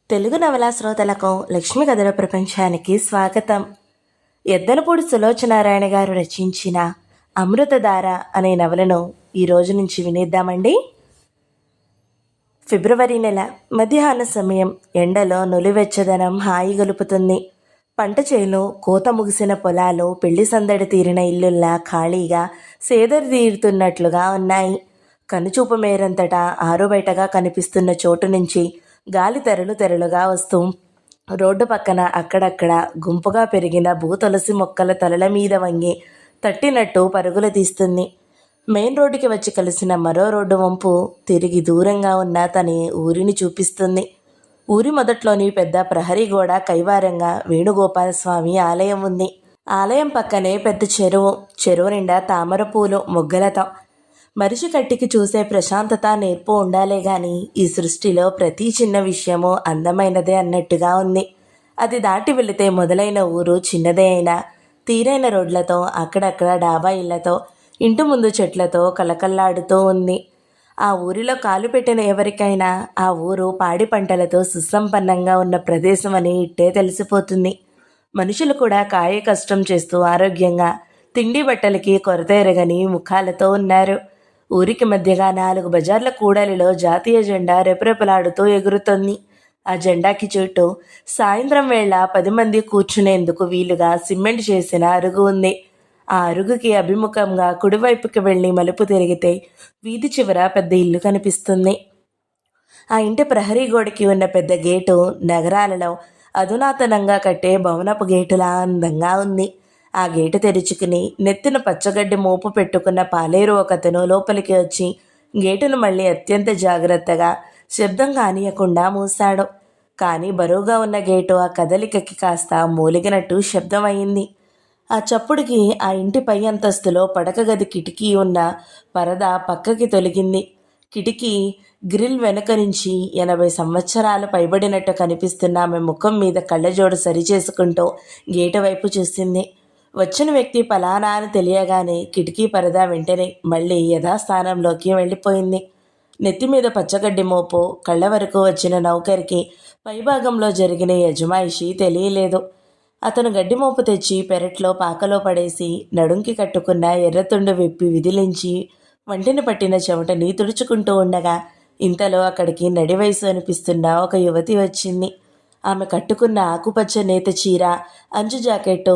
తెలుగు నవలా శ్రోతలకు లక్ష్మీ కథల ప్రపంచానికి స్వాగతం. ఎద్దనపూడి సులోచనారాయణ గారు రచించిన అమృతధార అనే నవలను ఈ రోజు నుంచి వినేద్దామండి. ఫిబ్రవరి నెల మధ్యాహ్న సమయం. ఎండలో నులివెచ్చదనం హాయి గలుపుతుంది. పంట చేలు, కోత ముగిసిన పొలాలు, పెళ్లి సందడి తీరిన ఇల్లుల్లా ఖాళీగా సేదరి తీరుతున్నట్లుగా ఉన్నాయి. కనుచూపు మేరంతటా ఆరుబయటగా కనిపిస్తున్న చోటు నుంచి గాలి తెరలు తెరలుగా వస్తూ రోడ్డు పక్కన అక్కడక్కడ గుంపుగా పెరిగిన భూతులసి మొక్కల తలల మీద వంగి తట్టినట్టు పరుగులు తీస్తుంది. మెయిన్ రోడ్డుకి వచ్చి కలిసిన మరో రోడ్డు వంపు తిరిగి దూరంగా ఉన్న తన ఊరిని చూపిస్తుంది. ఊరి మొదట్లోని పెద్ద ప్రహరీ గోడ కైవారంగా వేణుగోపాలస్వామి ఆలయం ఉంది. ఆలయం పక్కనే పెద్ద చెరువు నిండా తామర పూలు మొగ్గలతో. మనిషి కట్టికి చూసే ప్రశాంతత, నేర్పు ఉండాలే గాని ఈ సృష్టిలో ప్రతి చిన్న విషయము అందమైనదే అన్నట్టుగా ఉంది. అది దాటి వెళితే మొదలైన ఊరు చిన్నదే అయినా తీరైన రోడ్లతో, అక్కడక్కడ డాబా ఇళ్లతో, ఇంటి ముందు చెట్లతో కలకల్లాడుతూ ఉంది. ఆ ఊరిలో కాలు పెట్టిన ఎవరికైనా ఆ ఊరు పాడి పంటలతో సుసంపన్నంగా ఉన్న ప్రదేశం అని ఇట్టే తెలిసిపోతుంది. మనుషులు కూడా కాయ కష్టం చేస్తూ ఆరోగ్యంగా, తిండి బట్టలకి కొరత ఎరగని ముఖాలతో ఉన్నారు. ఊరికి మధ్యగా 4 బజార్ల కూడలిలో జాతీయ జెండా రెపరెపలాడుతూ ఎగురుతోంది. ఆ జెండాకి చుట్టూ సాయంత్రం వేళ 10 మంది కూర్చునేందుకు వీలుగా సిమెంట్ చేసిన అరుగు ఉంది. ఆ అరుగుకి అభిముఖంగా కుడివైపుకి వెళ్ళి మలుపు తిరిగితే వీధి చివర పెద్ద ఇల్లు కనిపిస్తుంది. ఆ ఇంటి ప్రహరీ గోడకి ఉన్న పెద్ద గేటు నగరాలలో అధునాతనంగా కట్టే భవనపు గేటులా అందంగా ఉంది. ఆ గేటు తెరుచుకుని నెత్తిన పచ్చగడ్డి మోపు పెట్టుకున్న పాలేరు ఒకతను లోపలికి వచ్చి గేటును మళ్ళీ అత్యంత జాగ్రత్తగా శబ్దం కానియకుండా మూశాడు. కానీ బరువుగా ఉన్న గేటు ఆ కదలికకి కాస్త మూలిగినట్టు శబ్దం అయింది. ఆ చప్పుడుకి ఆ ఇంటి పై అంతస్తులో పడక గది కిటికీ ఉన్న పరద పక్కకి తొలగింది. కిటికీ గ్రిల్ వెనుక నుంచి 80 సంవత్సరాలు పైబడినట్టు కనిపిస్తున్న ఆమె ముఖం మీద కళ్ళజోడు సరిచేసుకుంటూ గేటు వైపు చూసింది. వచ్చిన వ్యక్తి పలానా అని తెలియగానే కిటికీ పరదా వెంటనే మళ్ళీ యథాస్థానంలోకి వెళ్ళిపోయింది. నెత్తి మీద పచ్చగడ్డి మోపు, కళ్ళ వరకు వచ్చిన నౌకరికి పైభాగంలో జరిగిన యజమాయిషి తెలియలేదు. అతను గడ్డి మోపు తెచ్చి పెరట్లో పాకలో పడేసి నడుంకి కట్టుకున్న ఎర్రతుండు విప్పి విదిలించి వంటిని పట్టిన చెమటని తుడుచుకుంటూ ఉండగా ఇంతలో అక్కడికి నడివయసు అనిపిస్తున్న ఒక యువతి వచ్చింది. ఆమె కట్టుకున్న ఆకుపచ్చ నేత చీర, అంచు జాకెట్టు,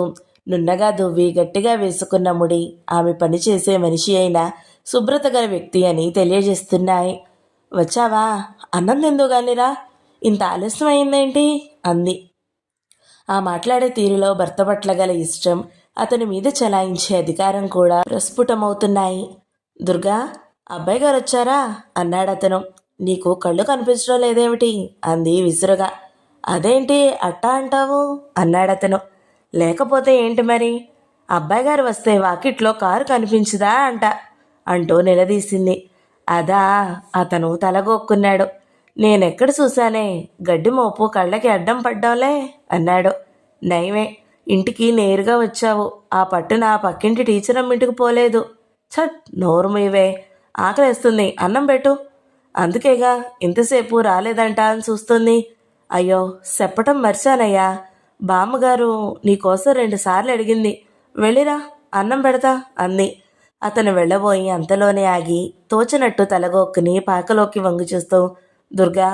నున్నగా దువ్వి గట్టిగా వేసుకున్న ముడి ఆమె పనిచేసే మనిషి అయిన శుభ్రత గల వ్యక్తి అని తెలియజేస్తున్నాయి. వచ్చావా? అన్నం తిందుగానిరా, ఇంత ఆలస్యం అయిందేంటి అంది. ఆ మాట్లాడే తీరులో భర్త పట్ల గల ఇష్టం, అతని మీద చలాయించే అధికారం కూడా ప్రస్ఫుటమవుతున్నాయి. దుర్గా, అబ్బాయి గారు వచ్చారా అన్నాడతను. నీకు కళ్ళు కనిపించడం లేదేమిటి అంది విసురుగా. అదేంటి అట్టా అంటావు అన్నాడతను. లేకపోతే ఏంటి మరి, అబ్బాయి గారు వస్తే వాకిట్లో కారు కనిపించదా అంటూ నిలదీసింది. అదా? అతను తలగొక్కున్నాడు. నేనెక్కడ చూశానే, గడ్డి మోపు కళ్ళకి అడ్డం పడ్డావులే అన్నాడు. నయమే, ఇంటికి నేరుగా వచ్చావు. ఆ పట్టున పక్కింటి టీచర్ అమ్మింటికి పోలేదు. ఛట్, నోరు మీవే, ఆకలేస్తుంది, అన్నం పెట్టు. అందుకేగా ఇంతసేపు రాలేదంట అని చూస్తుంది. అయ్యో, చెప్పటం మర్చానయ్యా. బామ్మగారు నీకోసం 2 సార్లు అడిగింది. వెళ్ళిరా, అన్నం పెడతా అంది. అతను వెళ్ళబోయి అంతలోనే ఆగి తోచినట్టు తలగొక్కుని పాకలోకి వంగి చూస్తూ, దుర్గా,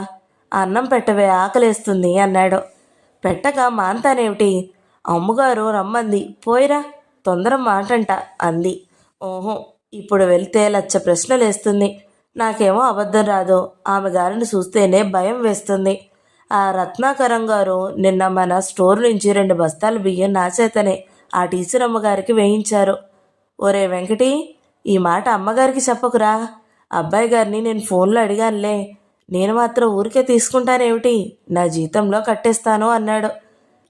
అన్నం పెట్టవే, ఆకలేస్తుంది అన్నాడు. పెట్టగా మాంతానేమిటి? అమ్మగారు రమ్మంది, పోయిరా, తొందర మాటంట అంది. ఓహో, ఇప్పుడు వెళ్తే 1,00,000 ప్రశ్నలు వేస్తుంది. నాకేమో అబద్ధం రాదు. ఆమె గారిని చూస్తేనే భయం వేస్తుంది. ఆ రత్నాకరం గారు నిన్న మన స్టోర్ నుంచి 2 బస్తాలు బియ్యం నా చేతనే ఆ టీచర్ అమ్మగారికి వేయించారు. ఒరే వెంకటి, ఈ మాట అమ్మగారికి చెప్పకురా. అబ్బాయి గారిని నేను ఫోన్లో అడిగానులే. నేను మాత్రం ఊరికే తీసుకుంటానేమిటి, నా జీతంలో కట్టేస్తాను అన్నాడు.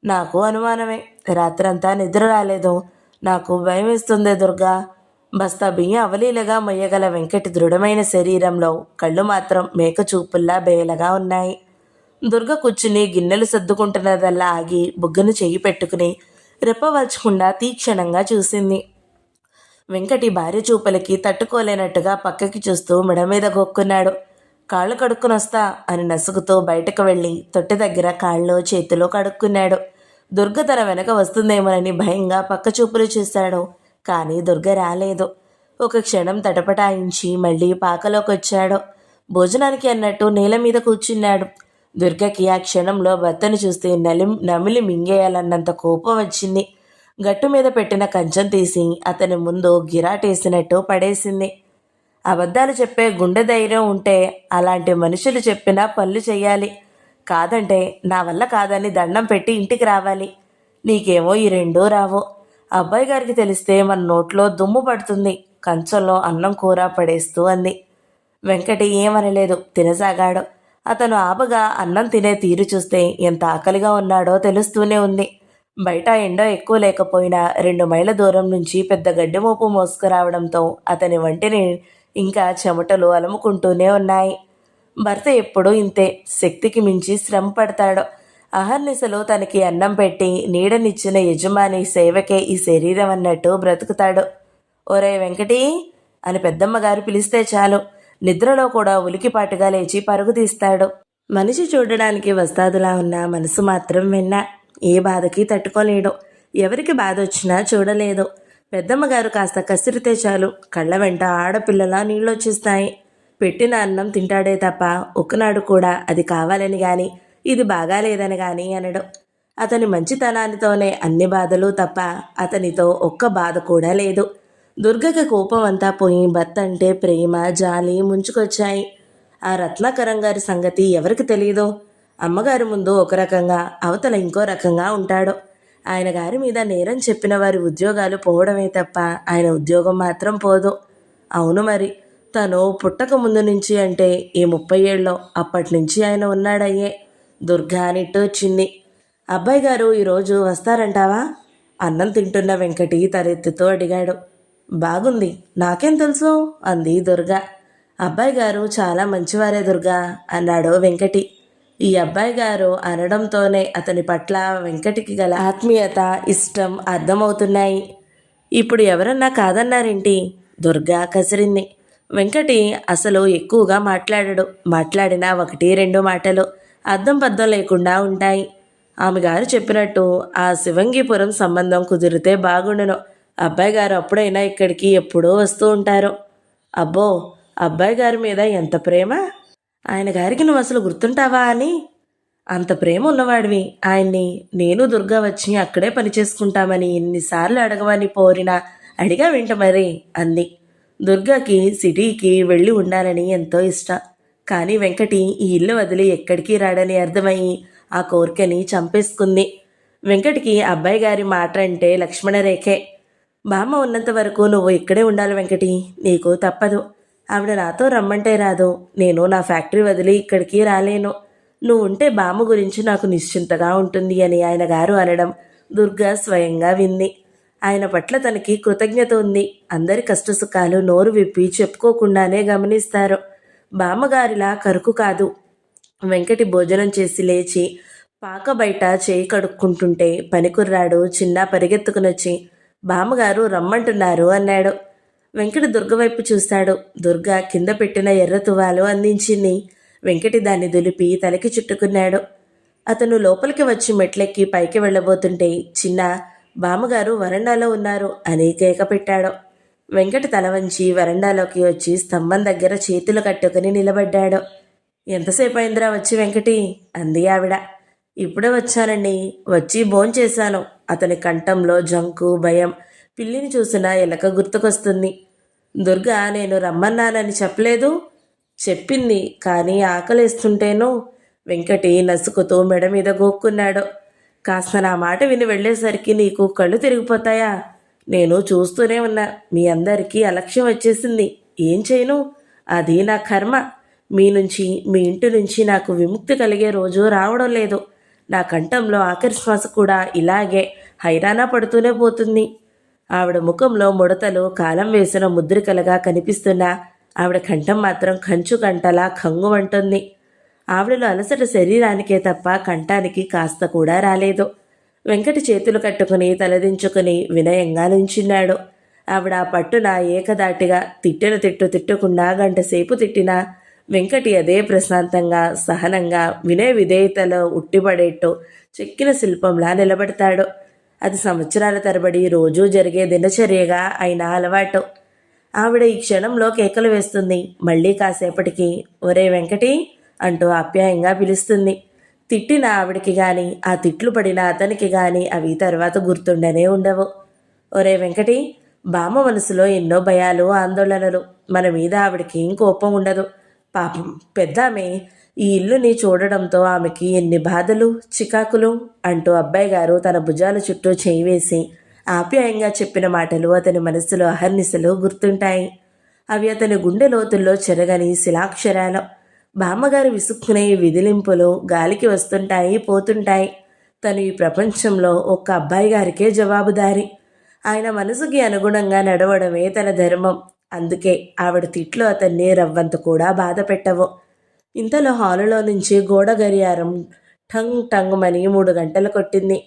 నాకు అనుమానమే. రాత్రంతా నిద్ర రాలేదు. నాకు భయం వేస్తుంది దుర్గా. బస్తా బియ్యం అవలీలగా మొయ్యగల వెంకటి దృఢమైన శరీరంలో కళ్ళు మాత్రం మేక చూపుల్లా బేలగా ఉన్నాయి. దుర్గ కూర్చుని గిన్నెలు సర్దుకుంటున్నదల్లా ఆగి బుగ్గను చెయ్యి పెట్టుకుని రెప్పవల్చకుండా తీక్షణంగా చూసింది. వెంకటి భార్య చూపులకి తట్టుకోలేనట్టుగా పక్కకి చూస్తూ మెడ మీద గొక్కున్నాడు. కాళ్ళు కడుక్కుని వస్తా అని నసుగుతూ బయటకు వెళ్ళి తొట్టె దగ్గర కాళ్ళు చేతులు కడుక్కున్నాడు. దుర్గ తన వెనక వస్తుందేమోనని భయంగా పక్కచూపులు చూశాడు. కానీ దుర్గ రాలేదు. ఒక క్షణం తటపటాయించి మళ్ళీ పాకలోకొచ్చాడు. భోజనానికి అన్నట్టు నేల మీద కూర్చున్నాడు. దుర్గకి ఆ క్షణంలో భర్తను చూస్తే నమిలి మింగేయాలన్నంత కోపం వచ్చింది. గట్టు మీద పెట్టిన కంచం తీసి అతని ముందు గిరాటేసినట్టు పడేసింది. అబద్ధాలు చెప్పే గుండె ధైర్యం ఉంటే అలాంటి మనుషులు చెప్పినా పనులు చెయ్యాలి. కాదంటే నా వల్ల కాదని దండం పెట్టి ఇంటికి రావాలి. నీకేమో ఈ రెండూ రావు. అబ్బాయి గారికి తెలిస్తే మన నోట్లో దుమ్ము పడుతుంది. కంచంలో అన్నం కూర పడేస్తూ అంది. వెంకటి ఏమనలేదు, తినసాగాడు. అతను ఆపగా అన్నం తినే తీరు చూస్తే ఎంత ఆకలిగా ఉన్నాడో తెలుస్తూనే ఉంది. బయట ఎండ ఎక్కువ లేకపోయినా 2 మైళ్ళ దూరం నుంచి పెద్ద గడ్డిమోపు మోసుకురావడంతో అతని వంటిని ఇంకా చెమటలు అలుముకుంటూనే ఉన్నాయి. భర్త ఎప్పుడూ ఇంతే, శక్తికి మించి శ్రమ పడతాడు. అహర్నిశలు తనకి అన్నం పెట్టి నీడనిచ్చిన యజమాని సేవకే ఈ శరీరం అన్నట్టు బ్రతుకుతాడు. ఒరే వెంకటీ అని పెద్దమ్మగారు పిలిస్తే చాలు, నిద్రలో కూడా ఉలికిపాటుగా లేచి పరుగు తీస్తాడు. మనిషి చూడడానికి వస్తాదులా ఉన్న మనసు మాత్రం విన్నా ఏ బాధకి తట్టుకోలేడు. ఎవరికి బాధ వచ్చినా చూడలేదు. పెద్దమ్మగారు కాస్త కసిరితే చాలు కళ్ళ వెంట ఆడపిల్లలా నీళ్ళొచ్చేస్తాయి. పెట్టిన అన్నం తింటాడే తప్ప ఒక్కనాడు కూడా అది కావాలని గాని ఇది బాగాలేదని గాని అనడు. అతని మంచితనానితోనే అన్ని బాధలు తప్ప అతనితో ఒక్క బాధ కూడా లేదు. దుర్గకి కోపం అంతా పోయి భర్త అంటే ప్రేమ జాలి ముంచుకొచ్చాయి. ఆ రత్నాకరం గారి సంగతి ఎవరికి తెలియదు. అమ్మగారి ముందు ఒక రకంగా అవతల ఇంకో రకంగా ఉంటాడు. ఆయన గారి మీద నేరం చెప్పిన వారి ఉద్యోగాలు పోవడమే తప్ప ఆయన ఉద్యోగం మాత్రం పోదు. అవును మరి, తను పుట్టక ముందు నుంచి అంటే ఈ 30 ఏళ్ళలో అప్పటి నుంచి ఆయన ఉన్నాడయ్యే. దుర్గా అనిట్టు వచ్చింది. అబ్బాయి గారు ఈరోజు వస్తారంటావా? అన్నం తింటున్న వెంకటి తలెత్తుతూ అడిగాడు. బాగుంది, నాకేం తెలుసు అంది దుర్గా. అబ్బాయి గారు చాలా మంచివారే దుర్గా అన్నాడు వెంకటి. ఈ అబ్బాయి గారు అనడంతోనే అతని పట్ల వెంకటికి గల ఆత్మీయత ఇష్టం అర్థమవుతున్నాయి. ఇప్పుడు ఎవరన్నా కాదన్నారేంటి? దుర్గా కసిరింది. వెంకటి అసలు ఎక్కువగా మాట్లాడడు. మాట్లాడినా 1-2 మాటలు అర్థం పద్ధం లేకుండా ఉంటాయి. ఆమె గారు చెప్పినట్టు ఆ శివంగిపురం సంబంధం కుదిరితే బాగుండును. అబ్బాయి గారు అప్పుడైనా ఇక్కడికి ఎప్పుడూ వస్తూ ఉంటారు. అబ్బో, అబ్బాయి గారి మీద ఎంత ప్రేమ! ఆయన గారికి నువ్వు అసలు గుర్తుంటావా అని? అంత ప్రేమ ఉన్నవాడివి ఆయన్ని నేను దుర్గా వచ్చి అక్కడే పని చేసుకుంటామని ఎన్నిసార్లు అడగవని పోరినా అడిగా వింట మరి అంది. దుర్గాకి సిటీకి వెళ్ళి ఉండాలని ఎంతో ఇష్టం. కానీ వెంకటి ఈ ఇల్లు వదిలి ఎక్కడికి రాడని అర్థమయ్యి ఆ కోరికని చంపేసుకుంది. వెంకటికి అబ్బాయి గారి మాట అంటే లక్ష్మణరేఖే. బామ్మ ఉన్నంత వరకు నువ్వు ఇక్కడే ఉండాలి వెంకటి, నీకు తప్పదు. ఆవిడ నాతో రమ్మంటే రాదు. నేను నా ఫ్యాక్టరీ వదిలి ఇక్కడికి రాలేను. నువ్వు ఉంటే బామ్మ గురించి నాకు నిశ్చింతగా ఉంటుంది అని ఆయన గారు అనడం దుర్గా స్వయంగా వింది. ఆయన పట్ల తనకి కృతజ్ఞత ఉంది. అందరి కష్టసుఖాలు నోరు విప్పి చెప్పుకోకుండానే గమనిస్తారు. బామ్మగారిలా కరుకు కాదు. వెంకటి భోజనం చేసి లేచి పాక బయట చేయి కడుక్కుంటుంటే పనికుర్రాడు చిన్న పరిగెత్తుకునొచ్చి బామ్మగారు రమ్మంటున్నారు అన్నాడు. వెంకటి దుర్గ వైపు చూశాడు. దుర్గ కింద పెట్టిన ఎర్ర తువాలు అందించింది. వెంకటి దాన్ని దులిపి తలకి చుట్టుకున్నాడు. అతను లోపలికి వచ్చి మెట్లెక్కి పైకి వెళ్ళబోతుంటే చిన్న బామ్మగారు వరండాలో ఉన్నారు అని కేక పెట్టాడు. వెంకటి తల వంచి వరండాలోకి వచ్చి స్తంభం దగ్గర చేతులు కట్టుకుని నిలబడ్డాడు. ఎంతసేపు అయిందిరా వచ్చి వెంకటి అంది ఆవిడ. ఇప్పుడే వచ్చానండి, వచ్చి భోంచేశాను. అతని కంఠంలో జంకు భయం. పిల్లిని చూసిన ఎలక గుర్తుకొస్తుంది. దుర్గా నేను రమ్మన్నానని చెప్పలేదు? చెప్పింది, కానీ ఆకలేస్తుంటేనూ. వెంకటి నసుకుతూ మెడ మీద గోక్కున్నాడు. కాస్త నా మాట విని వెళ్ళేసరికి నీకు కళ్ళు తిరిగిపోతాయా? నేను చూస్తూనే ఉన్నా. మీ అందరికీ అలక్ష్యం వచ్చేసింది. ఏం చేయను? అది నా కర్మ. మీ నుంచి, మీ ఇంటి నుంచి నాకు విముక్తి కలిగే రోజు రావడం లేదు. నా కంఠంలో ఆఖరి శ్వాస కూడా ఇలాగే హైరానా పడుతూనే పోతుంది. ఆవిడ ముఖంలో ముడతలు కాలం వేసిన ముద్రికలుగా కనిపిస్తున్నా ఆవిడ కంఠం మాత్రం కంచు కంటలా కంగుమంటుంది. ఆవిడలో అలసట శరీరానికే తప్ప కంఠానికి కాస్త కూడా రాలేదు. వెంకటి చేతులు కట్టుకుని తలదించుకుని వినయంగా నించున్నాడు. ఆవిడ పట్టున ఏకదాటిగా తిట్టిన తిట్టకుండా 1 గంట సేపు తిట్టినా వెంకటి అదే ప్రశాంతంగా సహనంగా వినయ విధేయతలో ఉట్టిపడేట్టు చెక్కిన శిల్పంలా నిలబడతాడు. అది సంవత్సరాల తరబడి రోజూ జరిగే దినచర్యగా అయిన అలవాటు. ఆవిడ ఈ క్షణంలో కేకలు వేస్తుంది. మళ్ళీ కాసేపటికి ఒరే వెంకటి అంటూ ఆప్యాయంగా పిలుస్తుంది. తిట్టిన ఆవిడికి గాని ఆ తిట్లు పడిన అతనికి గాని అవి తర్వాత గుర్తుండనే ఉండవు. ఒరే వెంకటి, బామ్మ మనసులో ఎన్నో భయాలు ఆందోళనలు. మన మీద ఆవిడకి ఏం కోపం ఉండదు. పాపం పెద్దామె ఈ ఇల్లుని చూడడంతో ఆమెకి ఎన్ని బాధలు చికాకులు అంటూ అబ్బాయి గారు తన భుజాల చుట్టూ చేయి వేసి ఆప్యాయంగా చెప్పిన మాటలు అతని మనసులో అహర్నిశలు గుర్తుంటాయి. అవి అతని గుండె లోతుల్లో చెరగని శిలాక్షరాలు. బామ్మగారు విసుక్కునే విదిలింపులు గాలికి వస్తుంటాయి పోతుంటాయి. తను ఈ ప్రపంచంలో ఒక్క అబ్బాయి గారికే జవాబుదారి. ఆయన మనసుకి అనుగుణంగా నడవడమే తన ధర్మం. అందుకే ఆవిడ తిట్లు అతన్ని రవ్వంత కూడా బాధ పెట్టవు. ఇంతలో హాలులో నుంచి గోడ గడియారం టంగ్ టంగుమని 3 గంటలు కొట్టింది.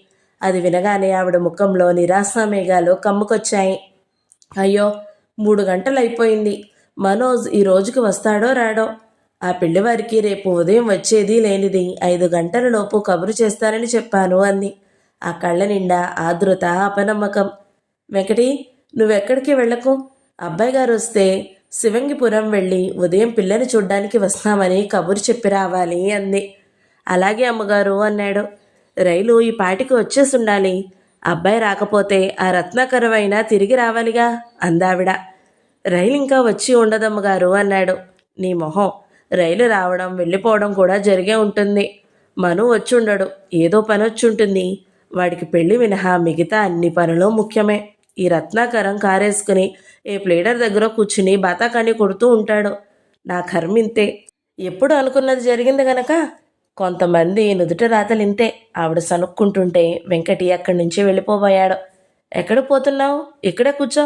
అది వినగానే ఆవిడ ముఖంలో నిరాశామేఘాలు కమ్ముకొచ్చాయి. అయ్యో, 3 గంటలైపోయింది. మనోజ్ ఈ రోజుకి వస్తాడో రాడో? ఆ పెళ్లివారికి రేపు ఉదయం వచ్చేది లేనిది 5 గంటలలోపు కబురు చేస్తానని చెప్పాను అంది. ఆ కళ్ళ నిండా ఆదృత అపనమ్మకం. వెంకటి, నువ్వెక్కడికి వెళ్ళకు. అబ్బాయి గారు వస్తే శివంగిపురం వెళ్ళి ఉదయం పిల్లని చూడ్డానికి వస్తామని కబురు చెప్పి రావాలి అంది. అలాగే అమ్మగారు అన్నాడు. రైలు ఈ పాటికి వచ్చేసుండాలి. అబ్బాయి రాకపోతే ఆ రత్నాకరమైనా తిరిగి రావాలిగా అందావిడ. రైలు ఇంకా వచ్చి ఉండదమ్మగారు అన్నాడు. నీ మొహం, రైలు రావడం వెళ్ళిపోవడం కూడా జరిగే ఉంటుంది. మను వచ్చుండడు, ఏదో పని వచ్చుంటుంది. వాడికి పెళ్లి మినహా మిగతా అన్ని పనులు ముఖ్యమే. ఈ రత్నాకరం కారేసుకుని ఏ ప్లేడర్ దగ్గర కూర్చుని బాతాకాన్ని కొడుతూ ఉంటాడు. నా కర్మింతే. ఎప్పుడు అనుకున్నది జరిగింది గనక కొంతమంది నుదుట రాతలింతే. ఆవిడ సనుక్కుంటుంటే వెంకటి అక్కడి నుంచి వెళ్ళిపోబోయాడు. ఎక్కడ పోతున్నావు? ఇక్కడే కూర్చో.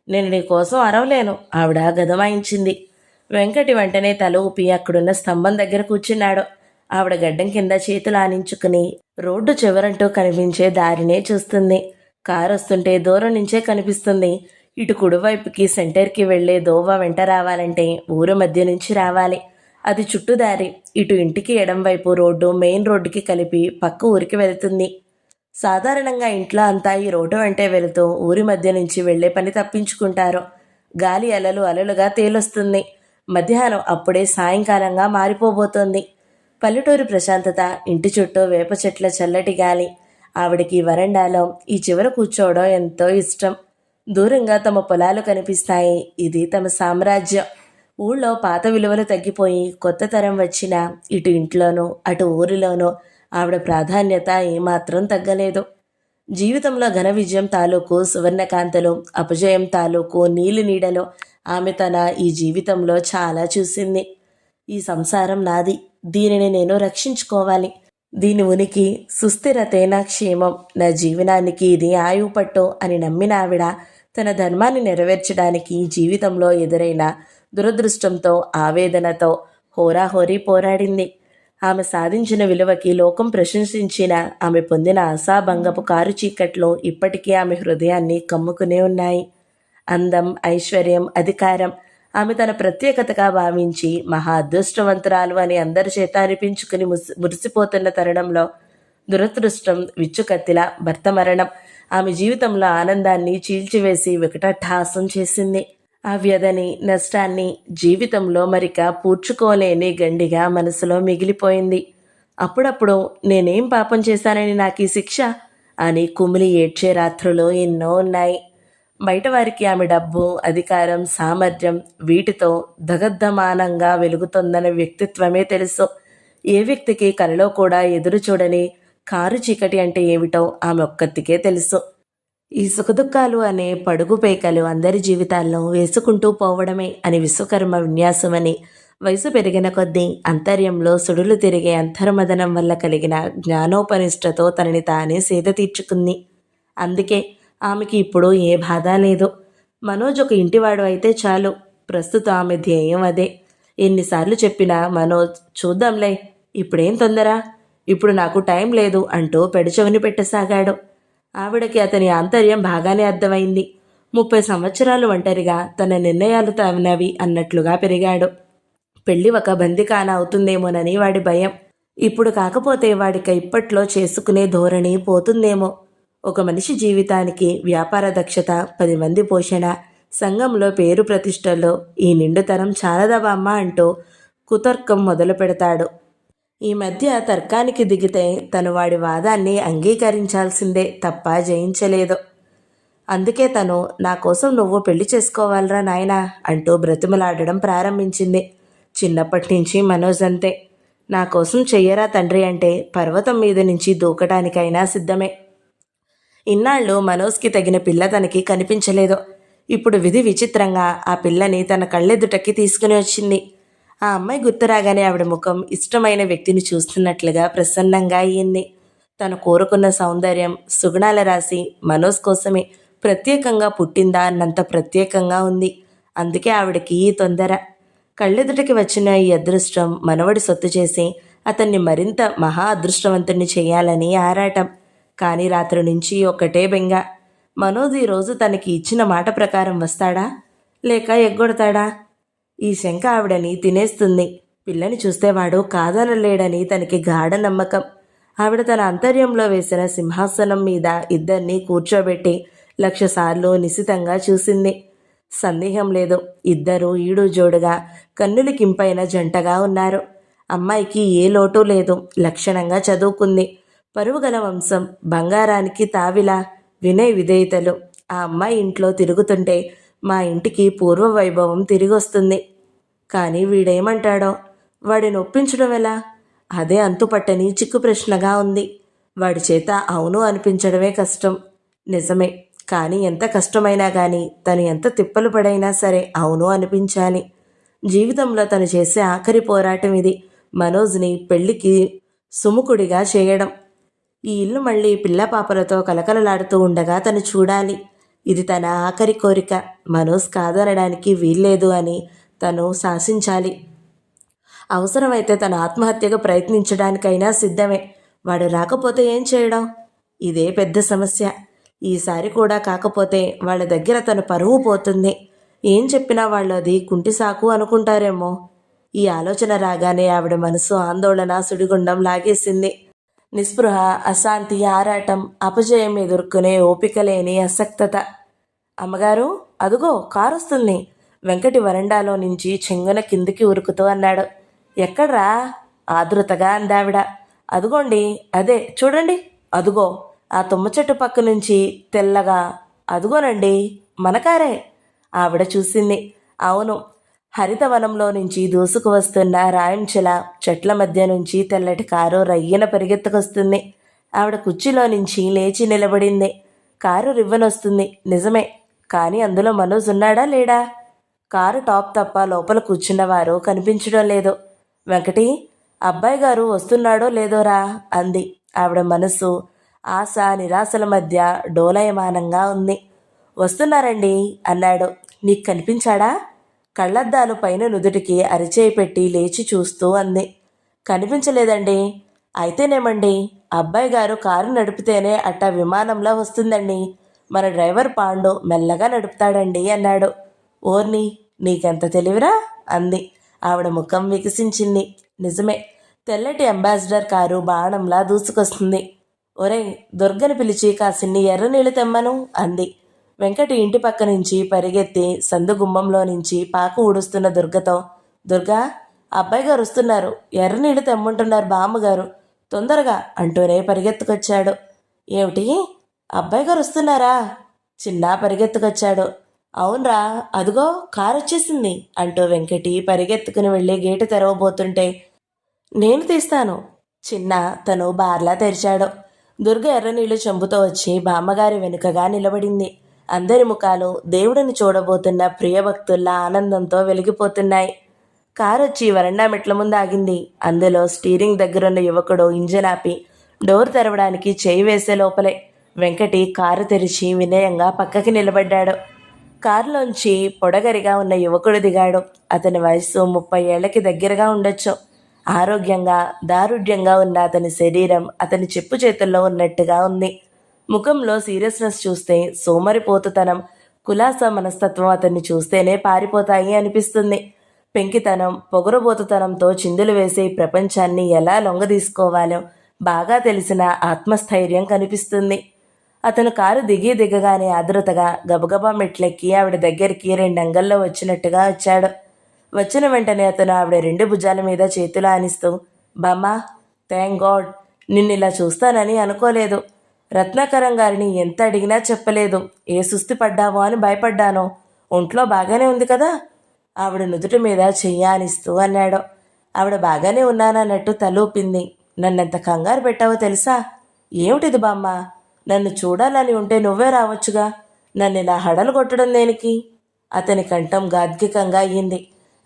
నేను నీ కోసం అరవలేను ఆవిడ గదమాయించింది. వెంకటి వెంటనే తల ఊపి అక్కడున్న స్తంభం దగ్గర కూర్చున్నాడు. ఆవిడ గడ్డం కింద చేతులు ఆనించుకుని రోడ్డు చివరంటూ కనిపించే దారినే చూస్తుంది. కారు వస్తుంటే దూరం నుంచే కనిపిస్తుంది. ఇటు కుడివైపుకి సెంటర్కి వెళ్లే దోవ వెంట రావాలంటే ఊరు మధ్య నుంచి రావాలి. అది చుట్టుదారి. ఇటు ఇంటికి ఎడం వైపు రోడ్డు మెయిన్ రోడ్డుకి కలిపి పక్క ఊరికి వెళుతుంది. సాధారణంగా ఇంట్లో అంతా ఈ రోడ్డు వెంటే వెళుతూ ఊరి మధ్య నుంచి వెళ్లే పని తప్పించుకుంటారు. గాలి అలలు అలలుగా తేలొస్తుంది. మధ్యాహ్నం అప్పుడే సాయంకాలంగా మారిపోబోతోంది. పల్లెటూరు ప్రశాంతత, ఇంటి చుట్టూ వేప చెట్ల చల్లటి గాలి. ఆవిడికి వరండాలో ఈ చివర కూర్చోవడం ఎంతో ఇష్టం. దూరంగా తమ పొలాలు కనిపిస్తాయి. ఇది తమ సామ్రాజ్యం. ఊళ్ళో పాత విలువలు తగ్గిపోయి కొత్త తరం వచ్చినా ఇటు ఇంట్లోనూ అటు ఊరిలోనూ ఆవిడ ప్రాధాన్యత ఏమాత్రం తగ్గలేదు. జీవితంలో ఘన విజయం తాలూకు సువర్ణకాంతలు, అపజయం తాలూకు నీలి నీడలు ఆమె తన ఈ జీవితంలో చాలా చూసింది. ఈ సంసారం నాది, దీనిని నేను రక్షించుకోవాలి. దీని ఉనికి సుస్థిరతేనా క్షేమం, నా జీవనానికి ఇది ఆయువు పట్టు అని నమ్మిన ఆవిడ తన ధర్మాన్ని నెరవేర్చడానికి జీవితంలో ఎదురైన దురదృష్టంతో ఆవేదనతో హోరాహోరీ పోరాడింది. ఆమె సాధించిన విలువకి లోకం ప్రశంసించిన ఆమె పొందిన ఆశాభంగపు కారు చీకట్లో ఇప్పటికీ ఆమె హృదయాన్ని కమ్ముకునే ఉన్నాయి. అందం, ఐశ్వర్యం, అధికారం ఆమె తన ప్రత్యేకతగా భావించి మహా అదృష్టవంతురాలు అని అందరి చేత అనిపించుకుని మురిసిపోతున్న తరుణంలో దురదృష్టం విచ్చుకత్తిలా భర్త మరణం ఆమె జీవితంలో ఆనందాన్ని చీల్చివేసి వికటాట్టహాసం చేసింది. ఆ వ్యధని, నష్టాన్ని జీవితంలో మరిక పూడ్చుకోలేని గండిగా మనసులో మిగిలిపోయింది. అప్పుడప్పుడు నేనేం పాపం చేశానని నాకు ఈ శిక్ష అని కుమిలి ఏడ్చే రాత్రులు ఎన్నో ఉన్నాయి. బయటవారికి ఆమె డబ్బు, అధికారం, సామర్థ్యం వీటితో దగద్దమానంగా వెలుగుతోందన్న వ్యక్తిత్వమే తెలుసు. ఏ వ్యక్తికి కలలో కూడా ఎదురు చూడని కారు చీకటి అంటే ఏమిటో ఆమె ఒక్కతికే తెలుసు. ఈ సుఖదుఖాలు అనే పడుగు పేకలు అందరి జీవితాల్లో వేసుకుంటూ పోవడమే అని విశ్వకర్మ విన్యాసమని, వయసు పెరిగిన కొద్దీ అంతర్యంలో సుడులు తిరిగే అంతర్మదనం వల్ల కలిగిన జ్ఞానోపనిష్టతో తనని తానే సేద తీర్చుకుంది. అందుకే ఆమెకి ఇప్పుడు ఏ బాధ లేదు. మనోజ్ ఒక ఇంటివాడు అయితే చాలు. ప్రస్తుతం ఆమె ధ్యేయం అదే. ఎన్నిసార్లు చెప్పినా మనోజ్ చూద్దాంలే, ఇప్పుడేం తొందర, ఇప్పుడు నాకు టైం లేదు అంటూ పెడచెవిని పెట్టసాగాడు. ఆవిడకి అతని ఆంతర్యం బాగానే అర్థమైంది. 30 సంవత్సరాలు ఒంటరిగా తన నిర్ణయాలు తనవి అన్నట్లుగా పెరిగాడు. పెళ్లి ఒక బందికాన అవుతుందేమోనని వాడి భయం. ఇప్పుడు కాకపోతే వాడిక ఇప్పట్లో చేసుకునే ధోరణి పోతుందేమో. ఒక మనిషి జీవితానికి వ్యాపార దక్షత, 10 మంది పోషణ, సంఘంలో పేరు ప్రతిష్టల్లో ఈ నిండుతనం చాలదా బామ్మ అంటూ కుతర్కం మొదలు పెడతాడు. ఈ మధ్య తర్కానికి దిగితే తను వాడి వాదాన్ని అంగీకరించాల్సిందే తప్ప జయించలేదు. అందుకే తను నా కోసం నువ్వు పెళ్లి చేసుకోవాలరా నాయనా అంటూ బ్రతిమలాడడం ప్రారంభించింది. చిన్నప్పటి నుంచి మనోజ్ అంతే. నా కోసం చెయ్యరా తండ్రి అంటే పర్వతం మీద నుంచి దూకటానికైనా సిద్ధమే. ఇన్నాళ్ళు మనోజ్కి తగిన పిల్ల తనకి కనిపించలేదు. ఇప్పుడు విధి విచిత్రంగా ఆ పిల్లని తన కళ్ళెదుటకి తీసుకుని వచ్చింది. ఆ అమ్మాయి గుర్తురాగానే ఆవిడ ముఖం ఇష్టమైన వ్యక్తిని చూస్తున్నట్లుగా ప్రసన్నంగా అయ్యింది. తను కోరుకున్న సౌందర్యం, సుగుణాల రాశి మనోజ్ కోసమే ప్రత్యేకంగా పుట్టిందా అన్నంత ప్రత్యేకంగా ఉంది. అందుకే ఆవిడకి ఈ తొందర. కళ్ళెదుటికి వచ్చిన ఈ అదృష్టం మనవడి సొత్తు చేసి అతన్ని మరింత మహా అదృష్టవంతుణ్ణి చేయాలని ఆరాటం. కానీ రాత్రి నుంచి ఒక్కటే బెంగ. మనోజ్ ఈరోజు తనకి ఇచ్చిన మాట ప్రకారం వస్తాడా లేక ఎగ్గొడతాడా? ఈ శంక ఆవిడని తినేస్తుంది. పిల్లని చూస్తే వాడు కాదనలేడని తనకి గాఢ నమ్మకం. ఆవిడ తన అంతర్యంలో వేసిన సింహాసనం మీద ఇద్దరినీ కూర్చోబెట్టి 1,00,000 సార్లు నిశితంగా చూసింది. సందేహం లేదు, ఇద్దరూ ఈడు జోడుగా కన్నులకింపైన జంటగా ఉన్నారు. అమ్మాయికి ఏ లోటు లేదు. లక్షణంగా చదువుకుంది. పరువుగల వంశం, బంగారానికి తావిలా, వినయ విధేయతలు. ఆ అమ్మాయి ఇంట్లో తిరుగుతుంటే మా ఇంటికి పూర్వ వైభవం తిరిగొస్తుంది. కానీ వీడేమంటాడో? వాడిని ఒప్పించడం ఎలా? అదే అంతుపట్టని చిక్కు ప్రశ్నగా ఉంది. వాడి చేత అవును అనిపించడమే కష్టం. నిజమే, కానీ ఎంత కష్టమైనా కానీ తను ఎంత తిప్పలు పడైనా సరే అవును అనిపించాలి. జీవితంలో తను చేసే ఆఖరి పోరాటం ఇది. మనోజ్ని పెళ్లికి సుముఖుడిగా చేయడం. ఈ ఇల్లు మళ్ళీ పిల్ల పాపలతో కలకలలాడుతూ ఉండగా తను చూడాలి. ఇది తన ఆఖరి కోరిక. మనోజ్ కాదనడానికి వీల్లేదు అని తను శాసించాలి. అవసరమైతే తన ఆత్మహత్యగా ప్రయత్నించడానికైనా సిద్ధమే. వాడు రాకపోతే ఏం చేయడం? ఇదే పెద్ద సమస్య. ఈసారి కూడా కాకపోతే వాళ్ళ దగ్గర తన పరువు పోతుంది. ఏం చెప్పినా వాళ్ళు అది కుంటి సాకు అనుకుంటారేమో. ఈ ఆలోచన రాగానే ఆవిడ మనసు ఆందోళన సుడిగుండం లాగేసింది. నిస్పృహ, అశాంతి, ఆరాటం, అపజయం ఎదుర్కొనే ఓపిక లేని అసక్తత. అమ్మగారు, అదుగో కారొస్తుంది. వెంకటి వరండాలో నుంచి చెంగున కిందికి ఉరుకుతూ అన్నాడు. ఎక్కడ్రా? ఆదృతగా అందావిడ. అదుగోండి, అదే చూడండి, అదుగో ఆ తుమ్మ చెట్టు పక్క నుంచి తెల్లగా. అదుగోనండి, మన కారే. ఆవిడ చూసింది. అవును, హరితవనంలో నుంచి దూసుకు వస్తున్న రాయంచెల చెట్ల మధ్య నుంచి తెల్లటి కారు రయ్యన పరిగెత్తుకొస్తుంది. ఆవిడ కుర్చీలో నుంచి లేచి నిలబడింది. కారు రివ్వనొస్తుంది, నిజమే. కానీ అందులో మనోజ్ ఉన్నాడా లేడా? కారు టాప్ తప్ప లోపల కూర్చున్నవారు కనిపించడం లేదు. వెంకటి, అబ్బాయి గారు వస్తున్నాడో లేదోరా అంది. ఆవిడ మనసు ఆశ నిరాశల మధ్య డోలయమానంగా ఉంది. వస్తున్నారండి అన్నాడు. నీకు కనిపించాడా? కళ్ళద్దాలు పైన నుదుటికి అరిచేయి పెట్టి లేచి చూస్తూ అంది. కనిపించలేదండి. అయితేనేమండి, అబ్బాయి గారు కారు నడిపితేనే అట్టా విమానంలా వస్తుందండి. మన డ్రైవర్ పాండు మెల్లగా నడుపుతాడండి అన్నాడు. ఓర్ని, నీకెంత తెలివిరా అంది. ఆవిడ ముఖం వికసించింది. నిజమే, తెల్లటి అంబాసిడర్ కారు బాణంలా దూసుకొస్తుంది. ఒరే, దుర్గని పిలిచి కాసిన్ని ఎర్ర నీళ్లు తెమ్మను అంది. వెంకటి ఇంటి పక్క నుంచి పరిగెత్తి సందు గుమ్మంలో నుంచి పాకు ఊడుస్తున్న దుర్గతో, దుర్గా, అబ్బాయి గారు వస్తున్నారు, ఎర్ర నీళ్లు తెమ్మంటున్నారు బామ్మగారు, తొందరగా అంటూనే పరిగెత్తుకొచ్చాడు. ఏమిటి, అబ్బాయి గారు వస్తున్నారా? చిన్న పరిగెత్తుకొచ్చాడు. అవునరా, అదిగో కారు వచ్చేసింది అంటూ వెంకటి పరిగెత్తుకుని వెళ్ళి గేటు తెరవబోతుంటే, నేను తీస్తాను. చిన్న తను బార్లా తెరిచాడు. దుర్గ ఎర్రనీళ్లు చెంబుతో వచ్చి బామ్మగారి వెనుకగా నిలబడింది. అందరి ముఖాలు దేవుడిని చూడబోతున్న ప్రియభక్తుల్లా ఆనందంతో వెలిగిపోతున్నాయి. కారొచ్చి వరండా మెట్ల ముందు ఆగింది. అందులో స్టీరింగ్ దగ్గరున్న యువకుడు ఇంజన్ ఆపి డోర్ తెరవడానికి చేయి వేసే లోపలే వెంకటి కారు తెరిచి వినయంగా పక్కకి నిలబడ్డాడు. కారులోంచి పొడగరిగా ఉన్న యువకుడు దిగాడు. అతని వయస్సు 30 ఏళ్లకి దగ్గరగా ఉండొచ్చు. ఆరోగ్యంగా దారుఢ్యంగా ఉన్న అతని శరీరం అతని చెప్పు చేతుల్లో ఉన్నట్టుగా ఉంది. ముఖంలో సీరియస్నెస్ చూస్తే సోమరిపోతుతనం, కులాస మనస్తత్వం అతన్ని చూస్తేనే పారిపోతాయి అనిపిస్తుంది. పెంకితనం, పొగరుబోతుతనంతో చిందులు వేసే ఈ ప్రపంచాన్ని ఎలా లొంగదీసుకోవాలో బాగా తెలిసిన ఆత్మస్థైర్యం కనిపిస్తుంది. అతను కారు దిగగానే ఆదురతగా గబగబా మెట్లెక్కి ఆవిడ దగ్గరికి 2 అంగల్లో వచ్చినట్టుగా వచ్చాడు. వచ్చిన వెంటనే అతను ఆవిడ 2 భుజాల మీద చేతులు ఆనిస్తూ, బామ్మా, థ్యాంక్ గాడ్, నిన్నిలా చూస్తానని అనుకోలేదు. రత్నాకరం గారిని ఎంత అడిగినా చెప్పలేదు. ఏ సుస్థి పడ్డావో అని భయపడ్డాను. ఒంట్లో బాగానే ఉంది కదా? ఆవిడ నుదుటి మీద చెయ్యానిస్తూ అన్నాడు. ఆవిడ బాగానే ఉన్నానన్నట్టు తలూపింది. నన్నెంత కంగారు పెట్టావో తెలుసా? ఏమిటిది బామ్మ? నన్ను చూడాలని ఉంటే నువ్వే రావచ్చుగా. నన్ను ఇలా హడలు కొట్టడం దేనికి? అతని కంఠం గాద్గికంగా అయ్యింది.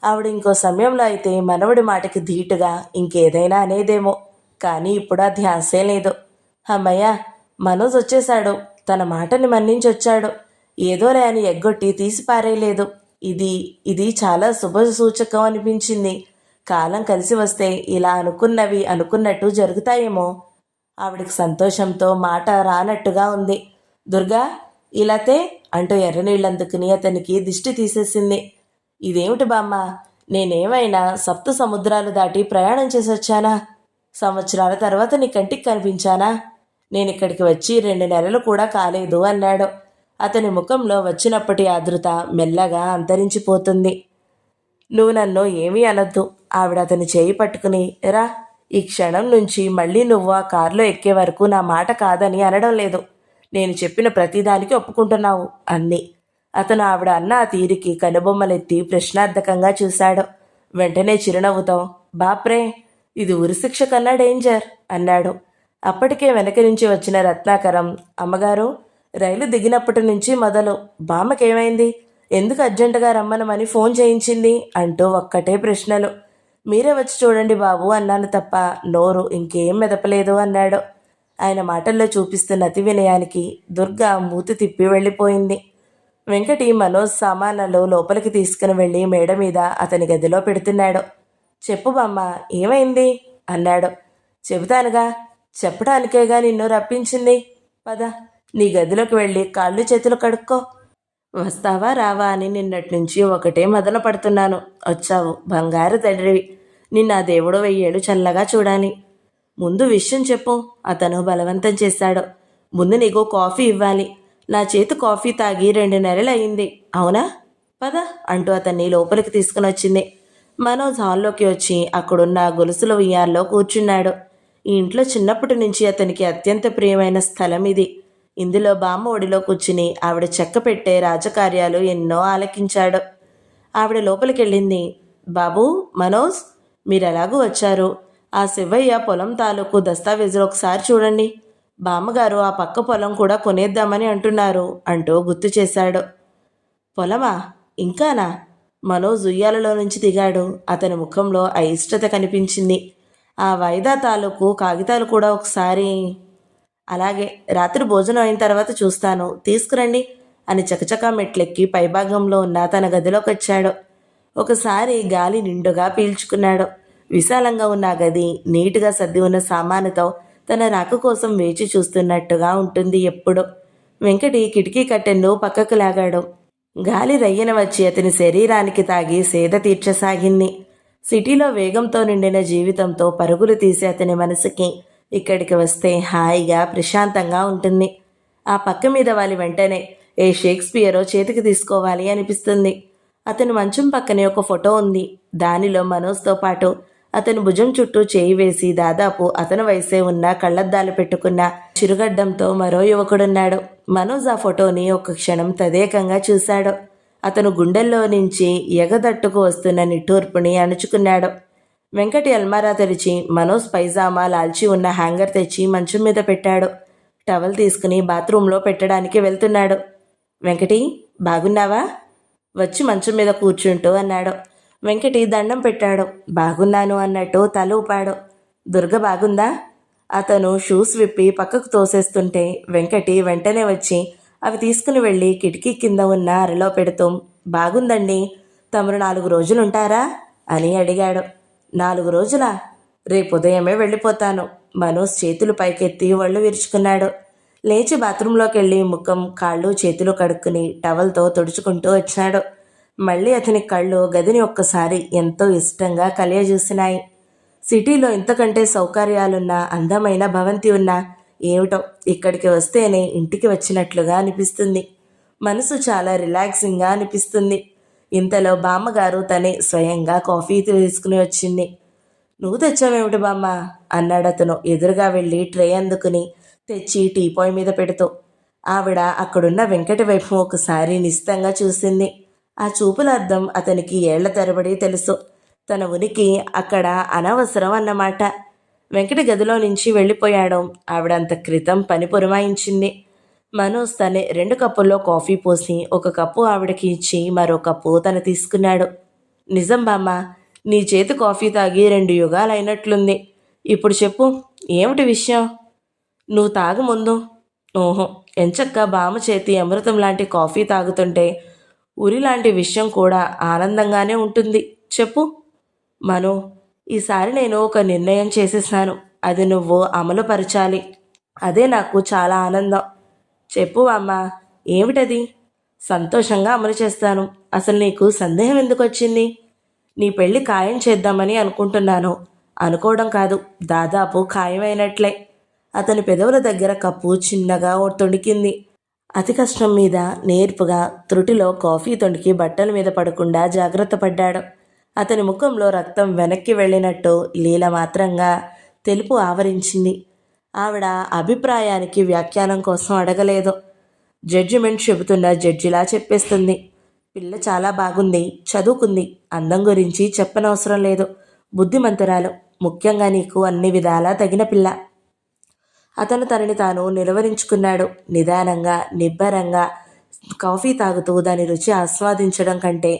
ఆవిడ ఇంకో సమయంలో అయితే మనవడి మాటకి ధీటుగా ఇంకేదైనా అనేదేమో. కానీ ఇప్పుడు ఆ ధ్యాసే లేదు. అమ్మయ్య, మనోజ్ వచ్చేశాడు. తన మాటని మన్నించొచ్చాడు. ఏదోలే అని ఎగ్గొట్టి తీసి పారేయలేదు. ఇది చాలా శుభ సూచకం అనిపించింది. కాలం కలిసి వస్తే ఇలా అనుకున్నవి అనుకున్నట్టు జరుగుతాయేమో. ఆవిడికి సంతోషంతో మాట రానట్టుగా ఉంది. దుర్గా, ఇలాతే అంటూ ఎర్రనీళ్ళందుకుని అతనికి దిష్టి తీసేసింది. ఇదేమిటి బామ్మ? నేనేమైనా సప్త సముద్రాలు దాటి ప్రయాణం చేసొచ్చానా? సంవత్సరాల తర్వాత నీ కంటికి కనిపించానా? నేనిక్కడికి వచ్చి 2 నెలలు కూడా కాలేదు అన్నాడు. అతని ముఖంలో వచ్చినప్పటి ఆదృత మెల్లగా అంతరించిపోతుంది. నువ్వు నన్ను ఏమీ అనొద్దు. ఆవిడ అతని చేయి పట్టుకుని, రా, ఈ క్షణం నుంచి మళ్ళీ నువ్వు ఆ కారులో ఎక్కే వరకు నా మాట కాదని అనడం లేదు. నేను చెప్పిన ప్రతిదానికి ఒప్పుకుంటున్నావు అంది. అతను ఆవిడ అన్న ఆ తీరికి కనుబొమ్మలెత్తి ప్రశ్నార్థకంగా చూశాడు. వెంటనే చిరునవ్వుతో, బాప్రే, ఇది ఉరిశిక్ష కన్నా డేంజర్ అన్నాడు. అప్పటికే వెనక నుంచి వచ్చిన రత్నాకరం, అమ్మగారు, రైలు దిగినప్పటి నుంచి మొదలు బామ్మకేమైంది? ఎందుకు అర్జెంటుగా రమ్మనమని ఫోన్ చేయించింది అంటూ ఒక్కటే ప్రశ్నలు. మీరే వచ్చి చూడండి బాబు అన్నాను తప్ప నోరు ఇంకేం మెదపలేదు అన్నాడు. ఆయన మాటల్లో చూపిస్తున్న అతి వినయానికి దుర్గా మూతి తిప్పి వెళ్ళిపోయింది. వెంకటి మనోజ్ సామాన్లలో లోపలికి తీసుకుని వెళ్ళి మేడ మీద అతని గదిలో పెడుతున్నాడు. చెప్పు బామ్మ, ఏమైంది అన్నాడు. చెబుతానుగా, చెప్పడానికేగా నిన్ను రప్పించింది. పద, నీ గదిలోకి వెళ్ళి కాళ్ళు చేతులు కడుక్కో. వస్తావా రావా అని నిన్నటి నుంచి ఒకటే మొదలు పడుతున్నాను. వచ్చావు, బంగారు తండ్రివి. నిన్న ఆ దేవుడు 1000 ఏళ్ళు చల్లగా చూడాలి. ముందు విషయం చెప్పు, అతను బలవంతం చేశాడు. ముందు నీకు కాఫీ ఇవ్వాలి. నా చేతి కాఫీ తాగి 2 నెలలు అయింది. అవునా? పద అంటూ అతన్ని లోపలికి తీసుకుని వచ్చింది. మనోజ్ హాల్లోకి వచ్చి అక్కడున్న గొలుసుల ఉయ్యాల్లో కూర్చున్నాడు. ఈ ఇంట్లో చిన్నప్పటి నుంచి అతనికి అత్యంత ప్రియమైన స్థలం ఇది. ఇందులో బామ్మ ఒడిలో కూర్చుని ఆవిడ చెక్క పెట్టే రాజకార్యాలు ఎన్నో ఆలకించాడు. ఆవిడ లోపలికెళ్ళింది. బాబూ, మనోజ్, మీరెలాగూ వచ్చారు. ఆ శివయ్య పొలం తాలూకు దస్తావేజులు ఒకసారి చూడండి. బామ్మగారు ఆ పక్క పొలం కూడా కొనేద్దామని అంటున్నారు అంటూ గుర్తు చేశాడు. పొలమా? ఇంకానా? మనోజ్ ఉయ్యాలలో నుంచి దిగాడు. అతని ముఖంలో అయిష్టత కనిపించింది. ఆ వాయిదా తాలూకు కాగితాలు కూడా ఒకసారి. అలాగే, రాత్రి భోజనం అయిన తర్వాత చూస్తాను, తీసుకురండి అని చకచకా మెట్లెక్కి పైభాగంలో ఉన్న తన గదిలోకి వచ్చాడు. ఒకసారి గాలి నిండుగా పీల్చుకున్నాడు. విశాలంగా ఉన్న గది నీటుగా సర్ది ఉన్న సామానుతో తన రాక కోసం వేచి చూస్తున్నట్టుగా ఉంటుంది ఎప్పుడు. వెంకటి కిటికీ కట్టెను పక్కకు లాగాడు. గాలి రయ్యన వచ్చి అతని శరీరానికి తాగి సేద తీర్చసాగింది. సిటీలో వేగంతో నిండిన జీవితంతో పరుగులు తీసి అతని మనసుకి ఇక్కడికి వస్తే హాయిగా ప్రశాంతంగా ఉంటుంది. ఆ పక్క మీద వాలి వెంటనే ఏ షేక్స్పియరో చేతికి తీసుకోవాలి అనిపిస్తుంది. అతని మంచం పక్కనే ఒక ఫోటో ఉంది. దానిలో మనోజ్తో పాటు అతని భుజం చుట్టూ చేయి వేసి దాదాపు అతని వయసే ఉన్న కళ్ళద్దాలు పెట్టుకున్న చిరుగడ్డంతో మరో యువకుడున్నాడు. మనోజ్ ఆ ఫోటోని ఒక క్షణం తదేకంగా చూశాడు. అతను గుండెల్లో నుంచి ఎగదట్టుకు వస్తున్న నిట్టూర్పుని అణుచుకున్నాడు. వెంకటి అల్మారా తెరిచి మనోజ్ పైజామా లాల్చి ఉన్న హ్యాంగర్ తెచ్చి మంచం మీద పెట్టాడు. టవల్ తీసుకుని బాత్రూంలో పెట్టడానికి వెళ్తున్నాడు. వెంకటి, బాగున్నావా? వచ్చి మంచం మీద కూర్చుంటూ అన్నాడు. వెంకటి దండం పెట్టాడు. బాగున్నాను అన్నట్టు తల ఊపాడు. దుర్గ బాగుందా? అతను షూస్ విప్పి పక్కకు తోసేస్తుంటే వెంకటి వెంటనే వచ్చి అవి తీసుకుని వెళ్ళి కిటికీ కింద ఉన్న అరలో పెడుతూ, బాగుందండి, తమరు 4 రోజులుంటారా అని అడిగాడు. 4 రోజులా? రేపు ఉదయమే వెళ్ళిపోతాను. మనోజ్ చేతులు పైకెత్తి ఒళ్ళు విరుచుకున్నాడు. లేచి బాత్రూంలోకి వెళ్ళి ముఖం, కాళ్ళు, చేతులు కడుక్కుని టవల్తో తుడుచుకుంటూ వచ్చాడు. మళ్ళీ అతని కళ్ళు గదిని ఒక్కసారి ఎంతో ఇష్టంగా కలియజూసినాయి. సిటీలో ఇంతకంటే సౌకర్యాలున్న అందమైన భవంతి ఉన్నా ఏమిటో ఇక్కడికి వస్తేనే ఇంటికి వచ్చినట్లుగా అనిపిస్తుంది. మనసు చాలా రిలాక్సింగ్గా అనిపిస్తుంది. ఇంతలో బామ్మగారు తనే స్వయంగా కాఫీ తీసుకుని వచ్చింది. నువ్వు తెచ్చావేమిటి బామ్మ అన్నాడతను ఎదురుగా వెళ్ళి ట్రే అందుకుని తెచ్చి టీపాయ్ మీద పెడుతూ. ఆవిడ అక్కడున్న వెంకటి వైపు ఒకసారి నిశితంగా చూసింది. ఆ చూపుల అర్థం అతనికి ఏళ్ల తరబడి తెలుసు. తన ఉనికి అక్కడ అనవసరం అన్నమాట. వెంకటి గదిలో నుంచి వెళ్ళిపోయాడు. ఆవిడంత క్రితం పని పురమాయించింది. మనోజ్ తనే 2 కప్పుల్లో కాఫీ పోసి ఒక కప్పు ఆవిడకి ఇచ్చి మరో కప్పు తను తీసుకున్నాడు. నిజం బామ్మ, నీ చేతి కాఫీ తాగి 2 యుగాలైనట్లుంది. ఇప్పుడు చెప్పు, ఏమిటి విషయం? నువ్వు తాగు ముందు. ఓహో, ఎంచక్క బామ్మ చేతి అమృతం లాంటి కాఫీ తాగుతుంటే ఉరి లాంటి విషయం కూడా ఆనందంగానే ఉంటుంది. చెప్పు. మను, ఈసారి నేను ఒక నిర్ణయం చేసేసాను. అది నువ్వు అమలుపరచాలి. అదే నాకు చాలా ఆనందం. చెప్పు అమ్మా, ఏమిటది? సంతోషంగా అమలు చేస్తాను. అసలు నీకు సందేహం ఎందుకు వచ్చింది? నీ పెళ్లి ఖాయం చేద్దామని అనుకుంటున్నాను. అనుకోవడం కాదు, దాదాపు ఖాయమైనట్లే. అతని పెదవుల దగ్గర కప్పు చిన్నగా తొణికింది. అతి కష్టం మీద నేర్పుగా త్రుటిలో కాఫీ తొణికి బట్టల మీద పడకుండా జాగ్రత్త పడ్డాడు. అతని ముఖంలో రక్తం వెనక్కి వెళ్ళినట్టు లీల మాత్రంగా తెలుపు ఆవరించింది. ఆవిడ అభిప్రాయానికి వ్యాఖ్యానం కోసం అడగలేదు. జడ్జిమెంట్ చెబుతున్న జడ్జిలా చెప్పేస్తుంది. పిల్ల చాలా బాగుంది, చదువుకుంది, అందం గురించి చెప్పనవసరం లేదు, బుద్ధిమంతురాలు, ముఖ్యంగా నీకు అన్ని విధాలా తగిన పిల్ల. అతను తనని తాను నిలవరించుకున్నాడు. నిదానంగా నిబ్బరంగా కాఫీ తాగుతూ దాని రుచి ఆస్వాదించడం కంటే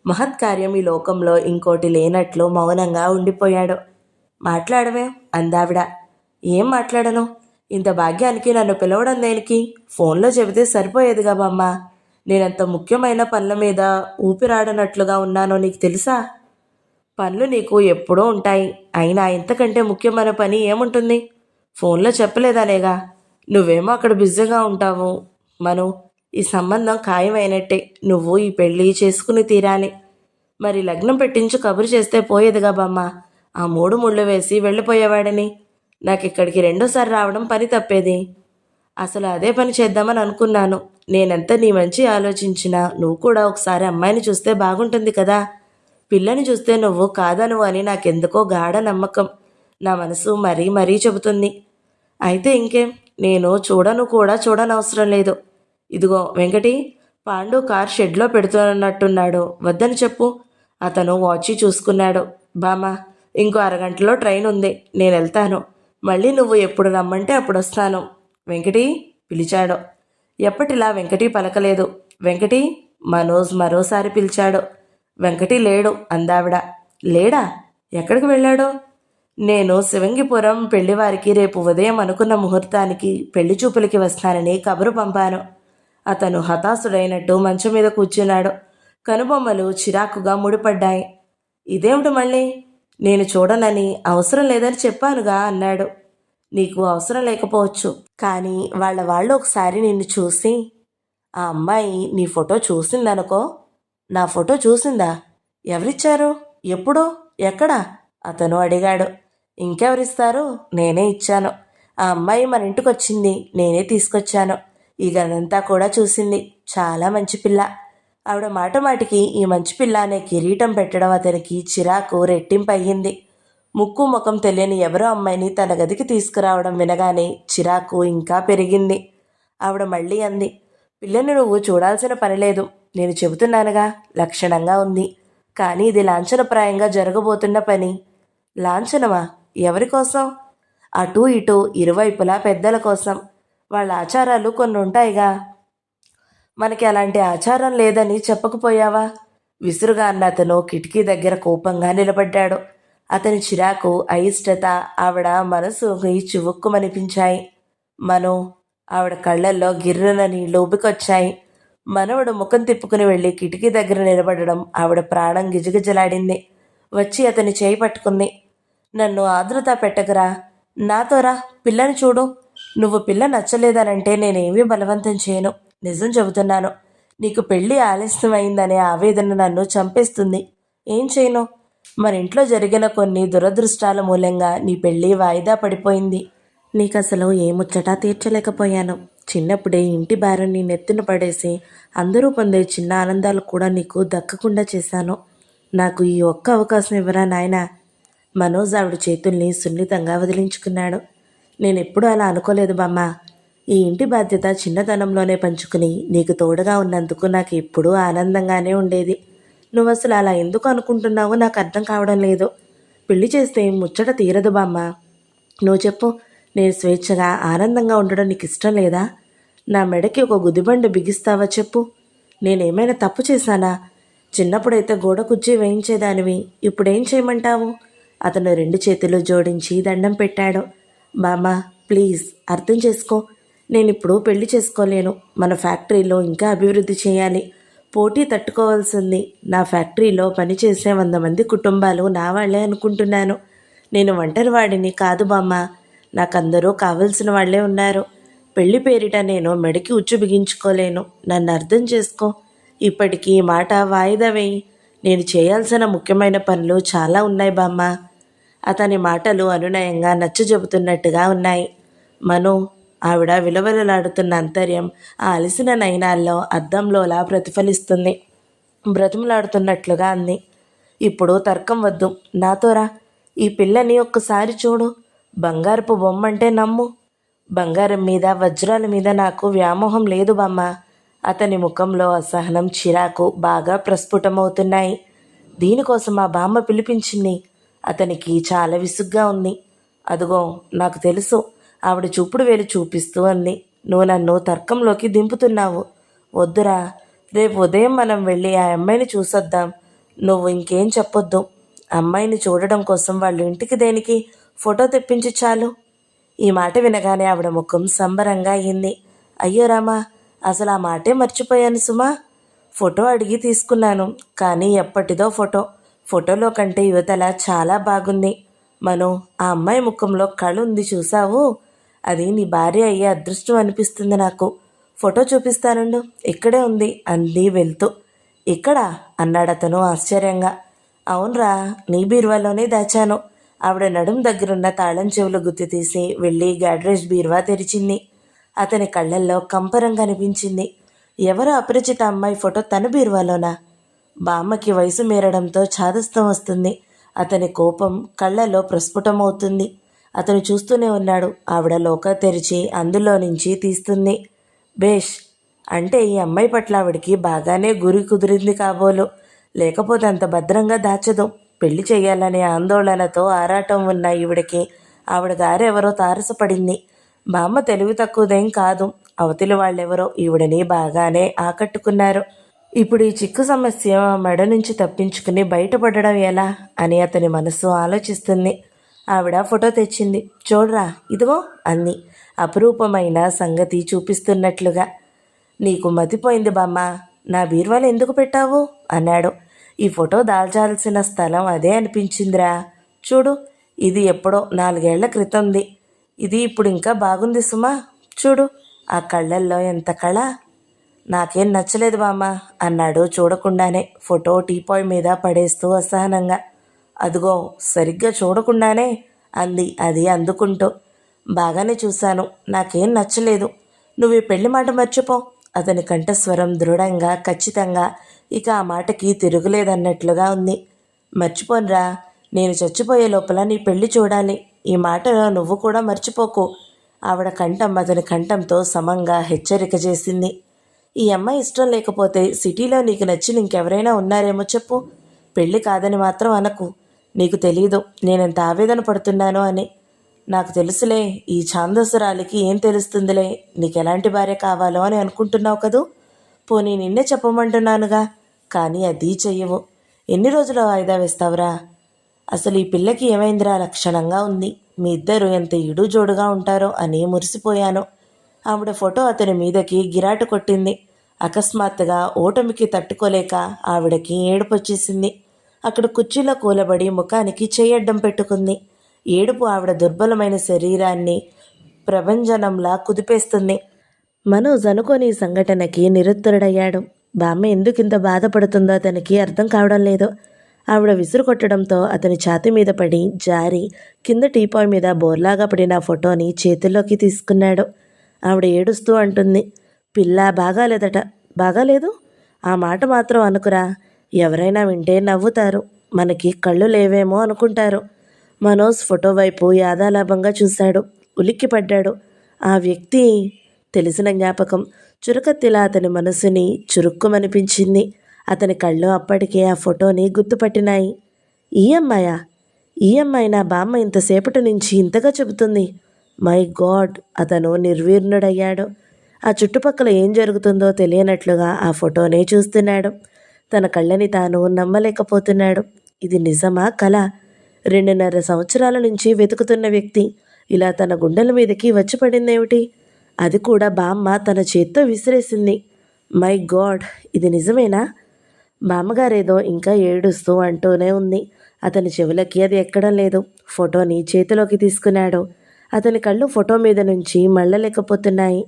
మహత్కార్యం ఈ లోకంలో ఇంకోటి లేనట్లు మౌనంగా ఉండిపోయాడు. మాట్లాడవే అందావిడ. ఏం మాట్లాడను? ఇంత భాగ్యానికి నన్ను పిలవడం దేనికి? ఫోన్లో చెబితే సరిపోయేదిగా బామ్మ. నేనంత ముఖ్యమైన పనుల మీద ఊపిరాడనట్లుగా ఉన్నానో నీకు తెలుసా? పనులు నీకు ఎప్పుడూ ఉంటాయి. అయినా ఇంతకంటే ముఖ్యమైన పని ఏముంటుంది? ఫోన్లో చెప్పలేదనేగా. నువ్వేమో అక్కడ బిజీగా ఉంటావు. మను, ఈ సంబంధం ఖాయమైనట్టే. నువ్వు ఈ పెళ్ళి చేసుకుని తీరాలి. మరి లగ్నం పెట్టించు కబురు చేస్తే పోయేదిగా బామ్మ. ఆ 3 ముళ్ళు వేసి వెళ్ళిపోయేవాడిని. నాకు ఇక్కడికి 2సారి రావడం పని తప్పేది. అసలు అదే పని చేద్దామని అనుకున్నాను. నేనెంత నీ మంచి ఆలోచించినా నువ్వు కూడా ఒకసారి అమ్మాయిని చూస్తే బాగుంటుంది కదా. పిల్లని చూస్తే నువ్వు కాదను అని నాకెందుకో గాఢ నమ్మకం. నా మనసు మరీ మరీ చెబుతుంది. అయితే ఇంకేం, నేను చూడనవసరం లేదు. ఇదిగో వెంకటి, పాండు కార్ షెడ్లో పెడుతున్నట్టున్నాడు, వద్దని చెప్పు. అతను వాచి చూసుకున్నాడు. బామ్మ, ఇంకో అరగంటలో ట్రైన్ ఉంది, నేను వెళ్తాను. మళ్ళీ నువ్వు ఎప్పుడు రమ్మంటే అప్పుడు వస్తాను. వెంకటి పిలిచాడు. ఎప్పటిలా వెంకటి పలకలేదు. వెంకటి, మనోజ్ మరోసారి పిలిచాడు. వెంకటి లేడు అందావిడ. లేడా? ఎక్కడికి వెళ్ళాడు? నేను శివంగిపురం పెళ్లివారికి రేపు ఉదయం అనుకున్న ముహూర్తానికి పెళ్లి చూపులకి వస్తానని కబురు పంపాను. అతను హతాశుడైనట్టు మంచం మీద కూర్చున్నాడు. కనుబొమ్మలు చిరాకుగా ముడిపడ్డాయి. ఇదేమిటి మళ్ళీ? నేను చూడనని, అవసరం లేదని చెప్పానుగా అన్నాడు. నీకు అవసరం లేకపోవచ్చు, కానీ వాళ్ళు ఒకసారి నిన్ను చూసి, ఆ అమ్మాయి నీ ఫోటో చూసిందనుకో. నా ఫోటో చూసిందా? ఎవరిచ్చారు? ఎప్పుడు? ఎక్కడ? అతను అడిగాడు. ఇంకెవరిస్తారు? నేనే ఇచ్చాను. ఆ అమ్మాయి మన ఇంటికి వచ్చింది, నేనే తీసుకొచ్చాను. ఈ గదంతా కూడా చూసింది. చాలా మంచి పిల్ల. ఆవిడ మాటికి ఈ మంచి పిల్ల అనే కిరీటం పెట్టడం అతనికి చిరాకు రెట్టింపయ్యింది. ముక్కు ముఖం తెలియని ఎవరో అమ్మాయిని తన గదికి తీసుకురావడం వినగానే చిరాకు ఇంకా పెరిగింది. ఆవిడ మళ్ళీ అంది, పిల్లని నువ్వు చూడాల్సిన పని లేదు. నేను చెబుతున్నానుగా, లక్షణంగా ఉంది. కానీ ఇది లాంఛనప్రాయంగా జరగబోతున్న పని. లాంఛనమా? ఎవరి కోసం? అటూ ఇటూ ఇరువైపులా పెద్దల కోసం. వాళ్ళ ఆచారాలు కొన్ని ఉంటాయిగా. మనకి అలాంటి ఆచారం లేదని చెప్పకపోయావా? విసురుగా అన్న అతను కిటికీ దగ్గర కోపంగా నిలబడ్డాడు. అతని చిరాకు, అయిష్టత ఆవిడ మనసుకి చివుక్కుమనిపించాయి. మనో, ఆవిడ కళ్ళల్లో గిర్రున నీళ్లు ఉబ్బికొచ్చాయి. మనవడు ముఖం తిప్పుకుని వెళ్ళి కిటికీ దగ్గర నిలబడడం ఆవిడ ప్రాణం గిజగిజలాడింది. వచ్చి అతని చేయి పట్టుకుంది. నన్ను ఆదృత పెట్టకురా, నాతోరా, పిల్లని చూడు. నువ్వు పిల్ల నచ్చలేదనంటే నేనేమీ బలవంతం చేయను. నిజం చెబుతున్నాను. నీకు పెళ్ళి ఆలస్యమైందనే ఆవేదన నన్ను చంపేస్తుంది. ఏం చేయను? మన ఇంట్లో జరిగిన కొన్ని దురదృష్టాల మూలంగా నీ పెళ్ళి వాయిదా పడిపోయింది. నీకసలు ఏ ముచ్చటా తీర్చలేకపోయాను. చిన్నప్పుడే ఇంటి భారం నీ నెత్తిన పడేసి అందరూ పొందే చిన్న ఆనందాలు కూడా నీకు దక్కకుండా చేశాను. నాకు ఈ ఒక్క అవకాశం ఇవ్వరా నాయనా? మనోజ్ ఆవిడ చేతుల్ని సున్నితంగా వదిలించుకున్నాడు. నేనెప్పుడూ అలా అనుకోలేదు బామ్మ. ఈ ఇంటి బాధ్యత చిన్నతనంలోనే పంచుకుని నీకు తోడుగా ఉన్నందుకు నాకు ఎప్పుడూ ఆనందంగానే ఉండేది. నువ్వసలు అలా ఎందుకు అనుకుంటున్నావో నాకు అర్థం కావడం లేదు. పెళ్లి చేస్తే ముచ్చట తీరదు బామ్మ. నువ్వు చెప్పు, నేను స్వేచ్ఛగా ఆనందంగా ఉండడం నీకు ఇష్టం లేదా? నా మెడకి ఒక గుదిబండ బిగిస్తావా చెప్పు? నేనేమైనా తప్పు చేశానా? చిన్నప్పుడైతే గోడ కుర్చీ వేయించేదానివి, ఇప్పుడేం చేయమంటావు? అతను 2 చేతులు జోడించి దండం పెట్టాడు. బామ్మ, ప్లీజ్ అర్థం చేసుకో. నేనిప్పుడు పెళ్లి చేసుకోలేను. మన ఫ్యాక్టరీలో ఇంకా అభివృద్ధి చేయాలి. పోటీ తట్టుకోవాల్సింది. నా ఫ్యాక్టరీలో పనిచేసే 100 మంది కుటుంబాలు నా వాళ్లే అనుకుంటున్నాను. నేను ఒంటరివాడిని కాదు బామ్మ. నాకందరూ కావలసిన వాళ్లే ఉన్నారు. పెళ్లి పేరిట నేను మెడకి ఉచ్చు బిగించుకోలేను. నన్ను అర్థం చేసుకో. ఇప్పటికీ ఈ మాట వాయిదా వేయి. నేను చేయాల్సిన ముఖ్యమైన పనులు చాలా ఉన్నాయి బామ్మ. అతని మాటలు అనునయంగా నచ్చజెబుతున్నట్టుగా ఉన్నాయి. మను, ఆవిడ విలవలలాడుతున్న అంతర్యం ఆ అలసిన నయనాల్లో అద్దంలోలా ప్రతిఫలిస్తుంది. బ్రతిమలాడుతున్నట్లుగా అంది. ఇప్పుడు తర్కం వద్దు, నాతోరా. ఈ పిల్లని ఒక్కసారి చూడు. బంగారపు బొమ్మంటే నమ్ము. బంగారం మీద, వజ్రాల మీద నాకు వ్యామోహం లేదు బామ్మ. అతని ముఖంలో అసహనం, చిరాకు బాగా ప్రస్ఫుటమవుతున్నాయి. దీనికోసం ఆ బామ్మ పిలిపించింది. అతనికి చాలా విసుగ్గా ఉంది. అదుగో, నాకు తెలుసు, ఆవిడ చూపుడు వేలు చూపిస్తూ అంది. నువ్వు నన్ను తర్కంలోకి దింపుతున్నావు. వద్దురా, రేపు ఉదయం మనం వెళ్ళి ఆ అమ్మాయిని చూసొద్దాం. నువ్వు ఇంకేం చెప్పొద్దు. అమ్మాయిని చూడడం కోసం వాళ్ళ ఇంటికి దేనికి? ఫోటో తెప్పించి చాలు. ఈ మాట వినగానే ఆవిడ ముఖం సంబరంగా అయింది. అయ్యో రామా, అసలు ఆ మాటే మర్చిపోయాను సుమా. ఫోటో అడిగి తీసుకున్నాను, కానీ ఎప్పటిదో ఫోటో. ఫోటోలో కంటే యువతల చాలా బాగుంది. మను, ఆ అమ్మాయి ముఖంలో కళ ఉంది చూసావు? అది నీ భార్య అయ్యే అదృష్టం అనిపిస్తుంది నాకు. ఫోటో చూపిస్తానుండు, ఇక్కడే ఉంది అంది వెళ్తూ. ఇక్కడా? అన్నాడతను ఆశ్చర్యంగా. అవునరా, నీ బీరువాలోనే దాచాను. ఆవిడ నడుం దగ్గరున్న తాళం చెవులు గుత్తి తీసి వెళ్ళి గాడ్రేజ్ బీరువా తెరిచింది. అతని కళ్ళల్లో కంపరం కనిపించింది. ఎవరో అపరిచిత అమ్మాయి ఫోటో తన బీరువాలోనా? బామ్మకి వయసు మీరడంతో ఛాదస్తం వస్తుంది. అతని కోపం కళ్ళలో ప్రస్ఫుటమవుతుంది. అతను చూస్తూనే ఉన్నాడు. ఆవిడ లోకా తెరిచి అందులో నుంచి తీస్తుంది. బేష్, అంటే ఈ అమ్మాయి పట్ల ఆవిడికి బాగానే గురి కుదిరింది కాబోలు. లేకపోతే అంత భద్రంగా దాచదు. పెళ్లి చెయ్యాలనే ఆందోళనతో ఆరాటం ఉన్న ఈవిడికి ఆవిడ గారెవరో తారసపడింది. బామ్మ తెలివి తక్కువదేం కాదు. అవతలి వాళ్ళెవరో ఈవిడని బాగానే ఆకట్టుకున్నారు. ఇప్పుడు ఈ చిక్కు సమస్య మెడ నుంచి తప్పించుకుని బయటపడడం ఎలా అని అతని మనసు ఆలోచిస్తుంది. ఆవిడ ఫోటో తెచ్చింది. చూడరా, ఇదిగో అంది అపురూపమైన సంగతి చూపిస్తున్నట్లుగా. నీకు మతిపోయింది బామ్మ. నా బీరువాలో ఎందుకు పెట్టావు అన్నాడు. ఈ ఫోటో దాల్చాల్సిన స్థలం అదే అనిపించిందిరా. చూడు, ఇది ఎప్పుడో 4 ఏళ్ల క్రితంది. ఇది ఇప్పుడు ఇంకా బాగుంది సుమా. చూడు, ఆ కళ్ళల్లో ఎంత కళ. నాకేం నచ్చలేదు బామ్మ అన్నాడు చూడకుండానే, ఫోటో టీపాయ్ మీద పడేస్తూ అసహనంగా. అదిగో, సరిగ్గా చూడకుండానే అంది అది అందుకుంటూ. బాగానే చూశాను, నాకేం నచ్చలేదు. నువ్వు ఈ పెళ్లి మాట మర్చిపో. అతని కంఠస్వరం దృఢంగా, ఖచ్చితంగా, ఇక ఆ మాటకి తిరుగులేదన్నట్లుగా ఉంది. మర్చిపోన్రా, నేను చచ్చిపోయే లోపల నీ పెళ్లి చూడాలి. ఈ మాటలో నువ్వు కూడా మర్చిపోకు. ఆవిడ కంఠం అతని కంఠంతో సమంగా హెచ్చరిక చేసింది. ఈ అమ్మాయి ఇష్టం లేకపోతే సిటీలో నీకు నచ్చిన ఇంకెవరైనా ఉన్నారేమో చెప్పు. పెళ్ళి కాదని మాత్రం అనకు. నీకు తెలీదు నేనెంత ఆవేదన పడుతున్నానో అని. నాకు తెలుసులే, ఈ ఛాందసురాలికి ఏం తెలుస్తుందిలే నీకెలాంటి భార్య కావాలో అని అనుకుంటున్నావు కదూ. పోనీ నిన్నే చెప్పమంటున్నానుగా, కానీ అది చెయ్యవు. ఎన్ని రోజులు వాయిదా వేస్తావురా? అసలు ఈ పిల్లకి ఏమైందిరా? లక్షణంగా ఉంది. మీ ఇద్దరు ఎంత ఇడు జోడుగా ఉంటారో అని మురిసిపోయాను. ఆవిడ ఫోటో అతని మీదకి గిరాటు కొట్టింది. అకస్మాత్తుగా ఓటమికి తట్టుకోలేక ఆవిడకి ఏడుపొచ్చేసింది. అక్కడ కుర్చీలో కూలబడి ముఖానికి చెయ్యడ్డం పెట్టుకుంది. ఏడుపు ఆవిడ దుర్బలమైన శరీరాన్ని ప్రభంజనంలా కుదిపేస్తుంది. మనోజ్ అనుకోని ఈ సంఘటనకి నిరుత్తరుడయ్యాడు. బామ్మ ఎందుకు ఇంత బాధపడుతుందో అతనికి అర్థం కావడం లేదు. ఆవిడ విసురు కొట్టడంతో అతని ఛాతీ మీద పడి జారి కింద టీపాయ్ మీద బోర్లాగా పడిన ఆ ఫోటోని చేతుల్లోకి తీసుకున్నాడు. ఆవిడ ఏడుస్తూ అంటుంది, పిల్ల బాగాలేదట. బాగాలేదు? ఆ మాట మాత్రం అనుకురా. ఎవరైనా వింటే నవ్వుతారు, మనకి కళ్ళు లేవేమో అనుకుంటారు. మనోజ్ ఫోటో వైపు యాదాలాభంగా చూశాడు. ఉలిక్కిపడ్డాడు. ఆ వ్యక్తి తెలిసిన జ్ఞాపకం చురకత్తిలా అతని మనసుని చురుక్కుమనిపించింది. అతని కళ్ళు అప్పటికే ఆ ఫోటోని గుర్తుపట్టినాయి. ఈ అమ్మాయా? ఈ అమ్మాయి నా బామ్మ ఇంతసేపటి నుంచి ఇంతగా చెబుతుంది. My God! అతను నిర్వీర్ణుడయ్యాడు. ఆ చుట్టుపక్కల ఏం జరుగుతుందో తెలియనట్లుగా ఆ ఫోటోనే చూస్తున్నాడు. తన కళ్ళని తాను నమ్మలేకపోతున్నాడు. ఇది నిజమా కల? 2.5 సంవత్సరాల నుంచి వెతుకుతున్న వ్యక్తి ఇలా తన గుండెల మీదకి వచ్చి పడిందేమిటి? అది కూడా బామ్మ తన చేత్తో విసిరేసింది. My God! ఇది నిజమేనా? బామ్మగారేదో ఇంకా ఏడుస్తూ అంటూనే ఉంది. అతని చెవులకి అది ఎక్కడం లేదు. ఫోటోని చేతిలోకి తీసుకున్నాడు. అతని కళ్ళు ఫోటో మీద నుంచి మళ్ళలేకపోతున్నాయి.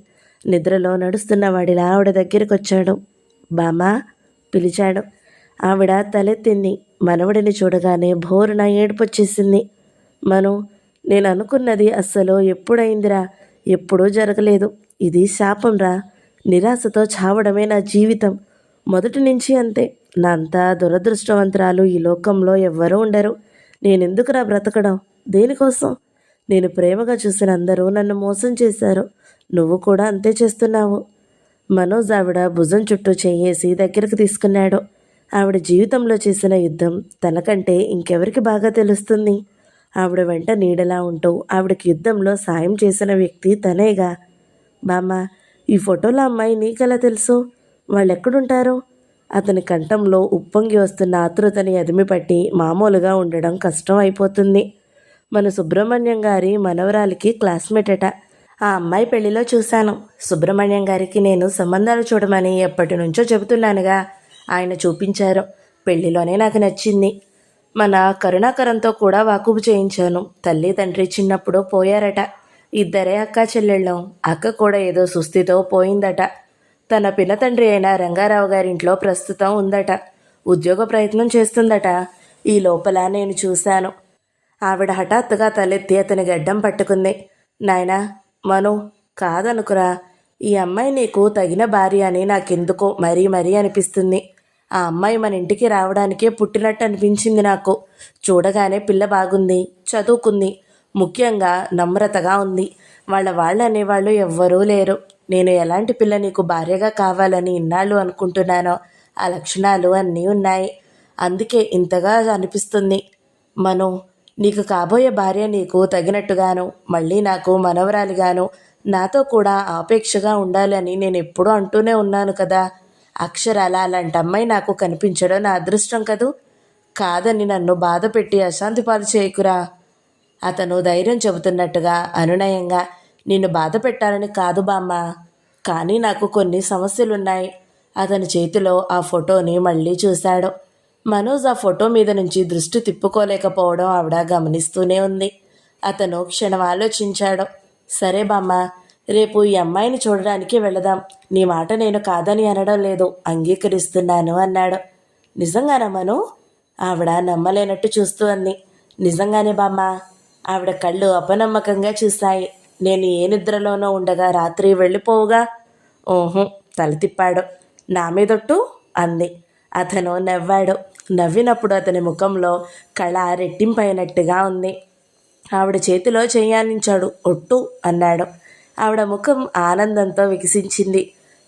నిద్రలో నడుస్తున్న వాడిలా ఆవిడ దగ్గరికి వచ్చాడు. బామ్మా పిలిచాడు. ఆవిడ తలెత్తింది. మనవడిని చూడగానే భోరున ఏడుపొచ్చేసింది. మను, నేను అనుకున్నది అస్సలు ఎప్పుడైందిరా? ఎప్పుడూ జరగలేదు. ఇది శాపంరా. నిరాశతో చావడమే నా జీవితం. మొదటి నుంచి అంతే. నా అంత దురదృష్టవంతరాలు ఈ లోకంలో ఎవ్వరూ ఉండరు. నేనెందుకురా బ్రతకడం? దేనికోసం? నేను ప్రేమగా చూసిన అందరూ నన్ను మోసం చేశారు. నువ్వు కూడా అంతే చేస్తున్నావు. మనోజ్ ఆవిడ భుజం చుట్టూ చెయ్యేసి దగ్గరకు తీసుకున్నాడు. ఆవిడ జీవితంలో చేసిన యుద్ధం తనకంటే ఇంకెవరికి బాగా తెలుస్తుంది? ఆవిడ వెంట నీడలా ఉంటూ ఆవిడకి యుద్ధంలో సాయం చేసిన వ్యక్తి తనేగా. బామ్మ, ఈ ఫోటోలో అమ్మాయి నీకెలా తెలుసు? వాళ్ళెక్కడుంటారు? అతని కంఠంలో ఉప్పొంగి వస్తున్న ఆతృతని అదిమిపట్టి మామూలుగా ఉండడం కష్టం అయిపోతుంది. మన సుబ్రహ్మణ్యం గారి మనవరాలికి క్లాస్మేట్ అట. ఆ అమ్మాయి పెళ్లిలో చూశాను. సుబ్రహ్మణ్యం గారికి నేను సంబంధాలు చూడమని ఎప్పటి నుంచో చెబుతున్నానుగా. ఆయన చూపించారు. పెళ్లిలోనే నాకు నచ్చింది. మన కరుణాకరంతో కూడా వాకుబు చేయించాను. తల్లి తండ్రి చిన్నప్పుడు పోయారట. ఇద్దరే అక్కా చెల్లెళ్ళం. అక్క కూడా ఏదో సుస్థితో పోయిందట. తన పినతండ్రి అయిన రంగారావు గారింట్లో ప్రస్తుతం ఉందట. ఉద్యోగ ప్రయత్నం చేస్తుందట. ఈ లోపల నేను చూశాను. ఆవిడ హఠాత్తుగా తలెత్తి అతని గడ్డం పట్టుకుంది. నాయనా, మను, కాదనుకురా. ఈ అమ్మాయి నీకు తగిన భార్య అని నాకెందుకో మరీ అనిపిస్తుంది. ఆ అమ్మాయి మన ఇంటికి రావడానికే పుట్టినట్టు అనిపించింది నాకు. చూడగానే పిల్ల బాగుంది, చదువుకుంది, ముఖ్యంగా నమ్రతగా ఉంది. వాళ్ళు అనేవాళ్ళు ఎవ్వరూ లేరు. నేను ఎలాంటి పిల్ల నీకు భార్యగా కావాలని ఇన్నాళ్ళు అనుకుంటున్నానో ఆ లక్షణాలు అన్నీ ఉన్నాయి. అందుకే ఇంతగా అనిపిస్తుంది. మను, నీకు కాబోయే భార్య నీకు తగినట్టుగాను, మళ్ళీ నాకు మనవరాలిగాను, నాతో కూడా ఆపేక్షగా ఉండాలని నేను ఎప్పుడూ అంటూనే ఉన్నాను కదా. అక్షరాల అలాంటి అమ్మాయి నాకు కనిపించడం నా అదృష్టం కదూ. కాదని నన్ను బాధ పెట్టి అశాంతి పాలు చేయకురా. అతను ధైర్యం చెబుతున్నట్టుగా అనునయంగా, నిన్ను బాధ పెట్టాలని కాదు బామ్మ, కానీ నాకు కొన్ని సమస్యలున్నాయి. అతని చేతిలో ఆ ఫోటోని మళ్ళీ చూశాడు. మనోజ్ ఆ ఫోటో మీద నుంచి దృష్టి తిప్పుకోలేకపోవడం ఆవిడ గమనిస్తూనే ఉంది. అతను క్షణం ఆలోచించాడు. సరే బామ్మ, రేపు ఈ అమ్మాయిని చూడడానికి వెళదాం. నీ మాట నేను కాదని అనడం లేదు, అంగీకరిస్తున్నాను అన్నాడు. నిజంగానా మను? ఆవిడ నమ్మలేనట్టు చూస్తూ అంది. నిజంగానే బామ్మ. ఆవిడ కళ్ళు అపనమ్మకంగా చూశాయి. నేను ఏ నిద్రలోనో ఉండగా రాత్రి వెళ్ళిపోవుగా. ఓహో, తల తిప్పాడు. నా మీదొట్టు అంది. అతను నవ్వాడు. నవ్వినప్పుడు అతని ముఖంలో కళ రెట్టింపైనట్టుగా ఉంది. ఆవిడ చేతిలో చేయాలించాడు. ఒట్టు అన్నాడు. ఆవిడ ముఖం ఆనందంతో వికసించింది.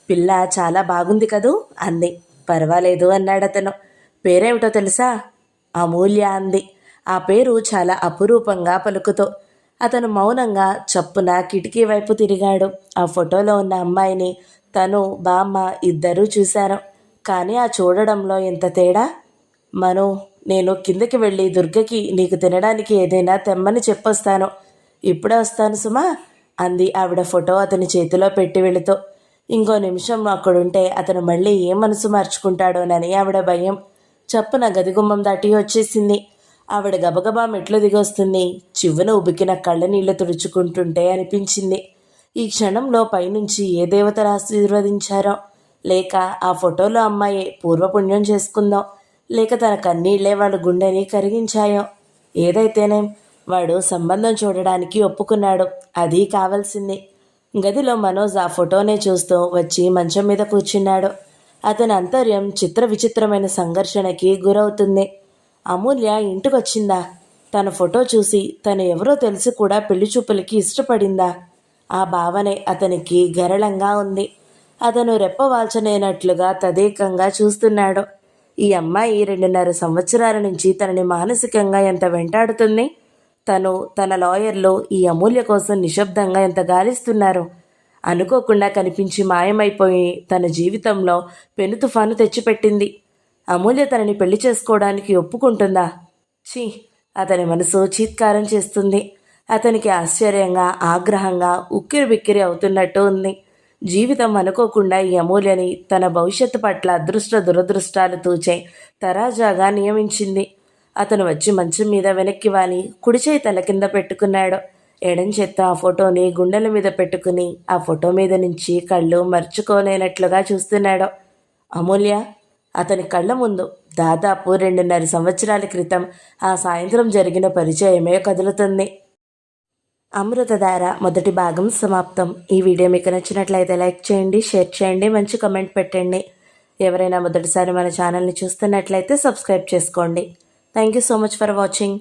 పిల్ల చాలా బాగుంది కదూ అంది. పర్వాలేదు అన్నాడతను. పేరేమిటో తెలుసా? అమూల్య అంది. ఆ పేరు చాలా అపురూపంగా పలుకుతూ. అతను మౌనంగా చప్పున కిటికీ వైపు తిరిగాడు. ఆ ఫోటోలో ఉన్న అమ్మాయిని తను, బామ్మ ఇద్దరూ చూశారు. కానీ ఆ చూడడంలో ఎంత తేడా! మను, నేను కిందకి వెళ్ళి దుర్గకి నీకు తినడానికి ఏదైనా తెమ్మని చెప్పొస్తాను. ఇప్పుడే వస్తాను సుమా అంది ఆవిడ ఫోటో అతని చేతిలో పెట్టి వెళుతూ. ఇంకో నిమిషం అక్కడుంటే అతను మళ్ళీ ఏ మనసు మార్చుకుంటాడోనని ఆవిడ భయం. చప్పున గదిగుమ్మం దాటి వచ్చేసింది. ఆవిడ గబగబా మెట్లు దిగొస్తుంది. చివ్వున ఉబికిన కళ్ళ నీళ్లు తుడుచుకుంటుంటే అనిపించింది, ఈ క్షణంలో పైనుంచి ఏ దేవతలు ఆశీర్వదించారో. లేక ఆ ఫోటోలో అమ్మాయి పూర్వపుణ్యం చేసుకుందో, లేక తన కన్నీళ్లే వాళ్ళ గుండెని కరిగించాయో. ఏదైతేనేం వాడు సంబంధం చూడడానికి ఒప్పుకున్నాడు. అది కావాల్సింది. గదిలో మనోజ్ ఆ ఫోటోనే చూస్తూ వచ్చి మంచం మీద కూర్చున్నాడు. అతని అంతర్యం చిత్ర విచిత్రమైన సంఘర్షణకి గురవుతుంది. అమూల్య ఇంటికొచ్చిందా? తన ఫోటో చూసి తను ఎవరో తెలిసి కూడా పెళ్లి చూపులకి ఇష్టపడిందా? ఆ భావనే అతనికి గరళంగా ఉంది. అతను రెప్పవాల్చలేనట్లుగా తదేకంగా చూస్తున్నాడు. ఈ అమ్మాయి 2.5 సంవత్సరాల నుంచి తనని మానసికంగా ఎంత వెంటాడుతుంది. తన లాయర్లు ఈ అమూల్య కోసం నిశ్శబ్దంగా ఎంత గాలిస్తున్నారు. అనుకోకుండా కనిపించి మాయమైపోయి తన జీవితంలో పెను తుఫాను తెచ్చిపెట్టింది. అమూల్య తనని పెళ్లి చేసుకోవడానికి ఒప్పుకుంటుందా? ఛీ! అతని మనసు చీత్కారం చేస్తుంది. అతనికి ఆశ్చర్యంగా, ఆగ్రహంగా, ఉక్కిరి బిక్కిరి అవుతున్నట్టు ఉంది. జీవితం అనుకోకుండా ఈ అమూల్యని తన భవిష్యత్తు పట్ల అదృష్ట దురదృష్టాలు తూచే తరాజాగా నియమించింది. అతను వచ్చి మంచం మీద వెనక్కి వాలి కుడిచేయి తల కింద పెట్టుకున్నాడు. ఎడం చేత్తో ఆ ఫోటోని గుండెల మీద పెట్టుకుని ఆ ఫోటో మీద నుంచి కళ్ళు మర్చుకోలేనట్లుగా చూస్తున్నాడు. అమూల్య అతని కళ్ళ ముందు దాదాపు 2.5 సంవత్సరాల క్రితం ఆ సాయంత్రం జరిగిన పరిచయమే కదులుతుంది. అమృతధార మొదటి భాగం సమాప్తం. ఈ వీడియో మీకు నచ్చినట్లయితే లైక్ చేయండి, షేర్ చేయండి, మంచి కమెంట్ పెట్టండి. ఎవరైనా మొదటిసారి మన ఛానల్ని చూస్తున్నట్లయితే సబ్స్క్రైబ్ చేసుకోండి. Thank you so much for watching.